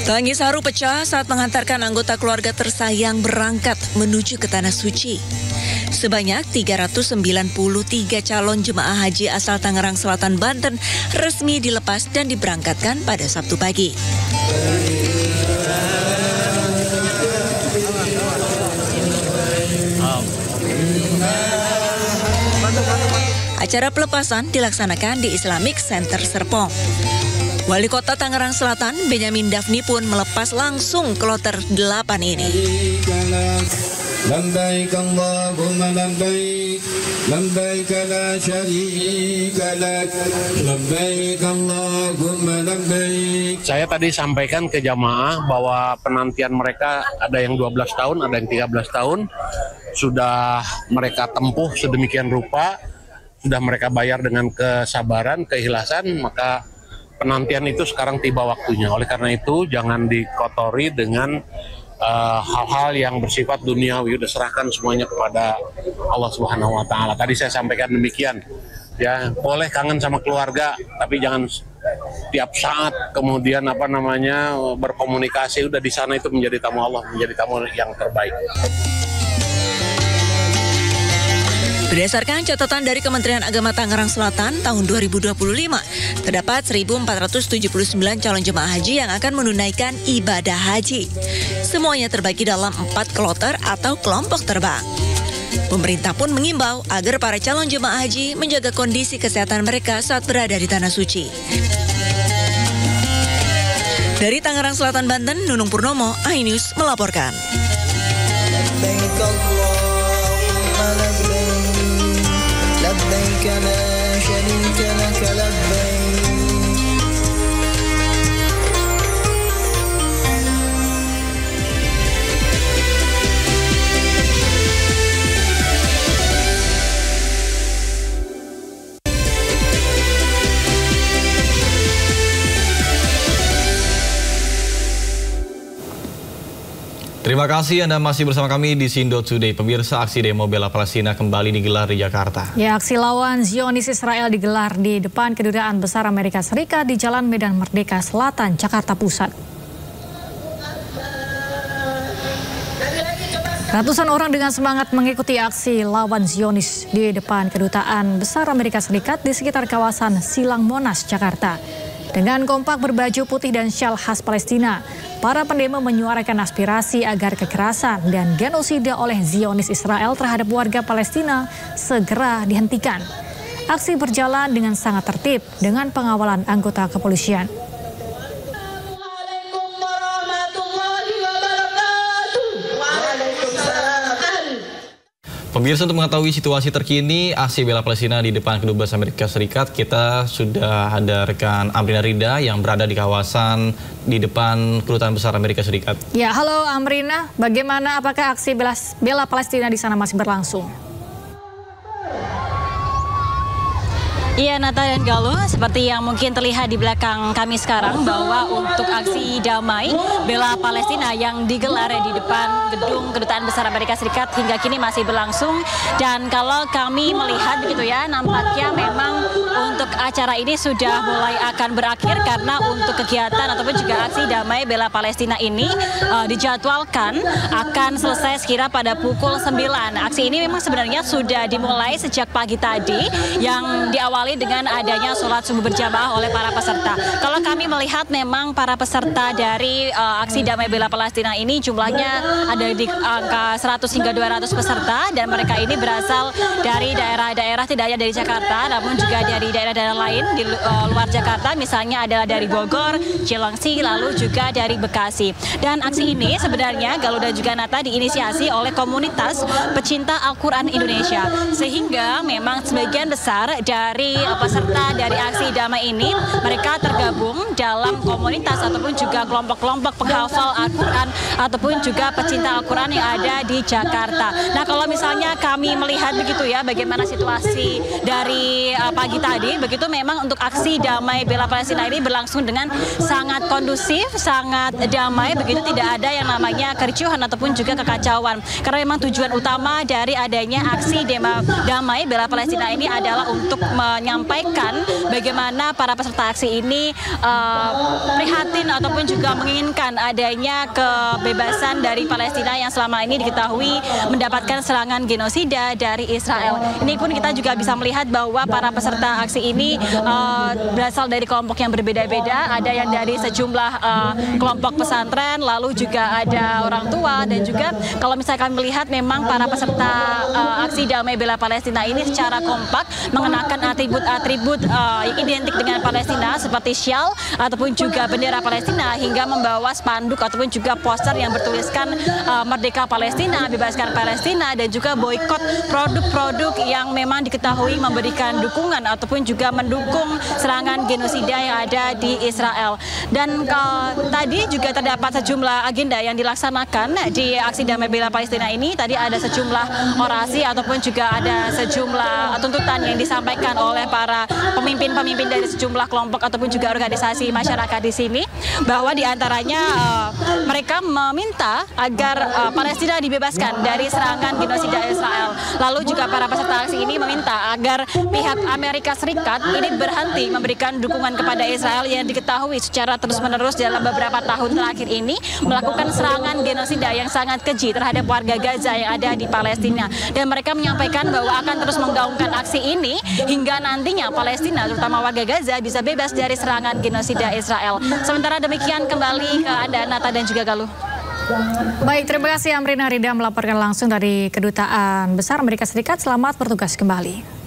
Tangis haru pecah saat mengantarkan anggota keluarga tersayang berangkat menuju ke Tanah Suci. Sebanyak 393 calon jemaah haji asal Tangerang Selatan, Banten resmi dilepas dan diberangkatkan pada Sabtu pagi. Acara pelepasan dilaksanakan di Islamic Center Serpong. Wali Kota Tangerang Selatan, Benyamin Dafni pun melepas langsung Kloter 8 ini. Lambaik Allahumma lambaik, lambaik la syarika lak, lambaik Allahumma lambaik. Saya tadi sampaikan ke jamaah bahwa penantian mereka ada yang 12 tahun, ada yang 13 tahun. Sudah mereka tempuh sedemikian rupa, sudah mereka bayar dengan kesabaran, keikhlasan, maka penantian itu sekarang tiba waktunya. Oleh karena itu jangan dikotori dengan hal-hal yang bersifat duniawi. Udah serahkan semuanya kepada Allah Subhanahu wa taala. Tadi saya sampaikan demikian. Ya, boleh kangen sama keluarga, tapi jangan tiap saat kemudian berkomunikasi. Udah di sana itu menjadi tamu Allah, menjadi tamu yang terbaik. Berdasarkan catatan dari Kementerian Agama Tangerang Selatan tahun 2025, terdapat 1.479 calon jemaah haji yang akan menunaikan ibadah haji. Semuanya terbagi dalam 4 kloter atau kelompok terbang. Pemerintah pun mengimbau agar para calon jemaah haji menjaga kondisi kesehatan mereka saat berada di Tanah Suci. Dari Tangerang Selatan, Banten, Nunung Purnomo, iNews melaporkan. لبيك لا شريك لك لبيك Terima kasih Anda masih bersama kami di Sindo Today. Pemirsa, aksi demo bela Palestina kembali digelar di Jakarta. Ya, aksi lawan Zionis Israel digelar di depan Kedutaan Besar Amerika Serikat di Jalan Medan Merdeka Selatan, Jakarta Pusat. Ratusan orang dengan semangat mengikuti aksi lawan Zionis di depan Kedutaan Besar Amerika Serikat di sekitar kawasan Silang Monas, Jakarta. Dengan kompak berbaju putih dan syal khas Palestina, para pendemo menyuarakan aspirasi agar kekerasan dan genosida oleh Zionis Israel terhadap warga Palestina segera dihentikan. Aksi berjalan dengan sangat tertib dengan pengawalan anggota kepolisian. Pemirsa, untuk mengetahui situasi terkini aksi bela Palestina di depan Kedubes Amerika Serikat, kita sudah ada rekan Amrina Rida yang berada di kawasan di depan Kedutaan Besar Amerika Serikat. Ya, halo Amrina, bagaimana, apakah aksi bela Palestina di sana masih berlangsung? Iya, Nata dan Galuh, seperti yang mungkin terlihat di belakang kami sekarang, bahwa untuk aksi damai bela Palestina yang digelar di depan gedung Kedutaan Besar Amerika Serikat hingga kini masih berlangsung. Dan kalau kami melihat begitu ya, nampaknya memang untuk acara ini sudah mulai akan berakhir, karena untuk kegiatan ataupun juga aksi damai bela Palestina ini dijadwalkan akan selesai sekira pada pukul 9. Aksi ini memang sebenarnya sudah dimulai sejak pagi tadi, yang diawali dengan adanya sholat subuh berjamaah oleh para peserta. Kalau kami melihat memang para peserta dari aksi damai bela Palestina ini jumlahnya ada di angka 100 hingga 200 peserta, dan mereka ini berasal dari daerah-daerah tidak hanya dari Jakarta, namun juga dari daerah-daerah lain di luar Jakarta, misalnya adalah dari Bogor, Cilengsi, lalu juga dari Bekasi. Dan aksi ini sebenarnya Galuh dan juga Nata diinisiasi oleh komunitas pecinta Al-Quran Indonesia, sehingga memang sebagian besar dari peserta dari aksi damai ini mereka tergabung dalam komunitas ataupun juga kelompok-kelompok penghafal Al-Quran ataupun juga pecinta Al-Quran yang ada di Jakarta. Nah, kalau misalnya kami melihat begitu ya, bagaimana situasi dari pagi tadi, begitu memang untuk aksi damai bela Palestina ini berlangsung dengan sangat kondusif, sangat damai, begitu tidak ada yang namanya kericuhan ataupun juga kekacauan. Karena memang tujuan utama dari adanya aksi damai bela Palestina ini adalah untuk menyampaikan bagaimana para peserta aksi ini prihatin ataupun juga menginginkan adanya kebebasan dari Palestina yang selama ini diketahui mendapatkan serangan genosida dari Israel. Ini pun kita juga bisa melihat bahwa para peserta aksi ini berasal dari kelompok yang berbeda-beda. Ada yang dari sejumlah kelompok pesantren, lalu juga ada orang tua, dan juga kalau misalkan melihat memang para peserta aksi damai bela Palestina ini secara kompak mengenakan atribut identik dengan Palestina seperti syal ataupun juga bendera Palestina, hingga membawa spanduk ataupun juga poster yang bertuliskan Merdeka Palestina, bebaskan Palestina, dan juga boikot produk-produk yang memang diketahui memberikan dukungan ataupun juga mendukung serangan genosida yang ada di Israel. Dan tadi juga terdapat sejumlah agenda yang dilaksanakan di aksi damai bela Palestina ini. Tadi ada sejumlah orasi ataupun juga ada sejumlah tuntutan yang disampaikan oleh oleh para pemimpin-pemimpin dari sejumlah kelompok ataupun juga organisasi masyarakat di sini, bahwa diantaranya mereka meminta agar Palestina dibebaskan dari serangan genosida Israel. Lalu juga para peserta aksi ini meminta agar pihak Amerika Serikat ini berhenti memberikan dukungan kepada Israel yang diketahui secara terus-menerus dalam beberapa tahun terakhir ini melakukan serangan genosida yang sangat keji terhadap warga Gaza yang ada di Palestina. Dan mereka menyampaikan bahwa akan terus menggaungkan aksi ini hingga nantinya Palestina, terutama warga Gaza, bisa bebas dari serangan genosida Israel. Sementara demikian, kembali ke Anda, Nata dan juga Galuh. Baik, terima kasih Amrina Rida melaporkan langsung dari Kedutaan Besar Amerika Serikat. Selamat bertugas kembali.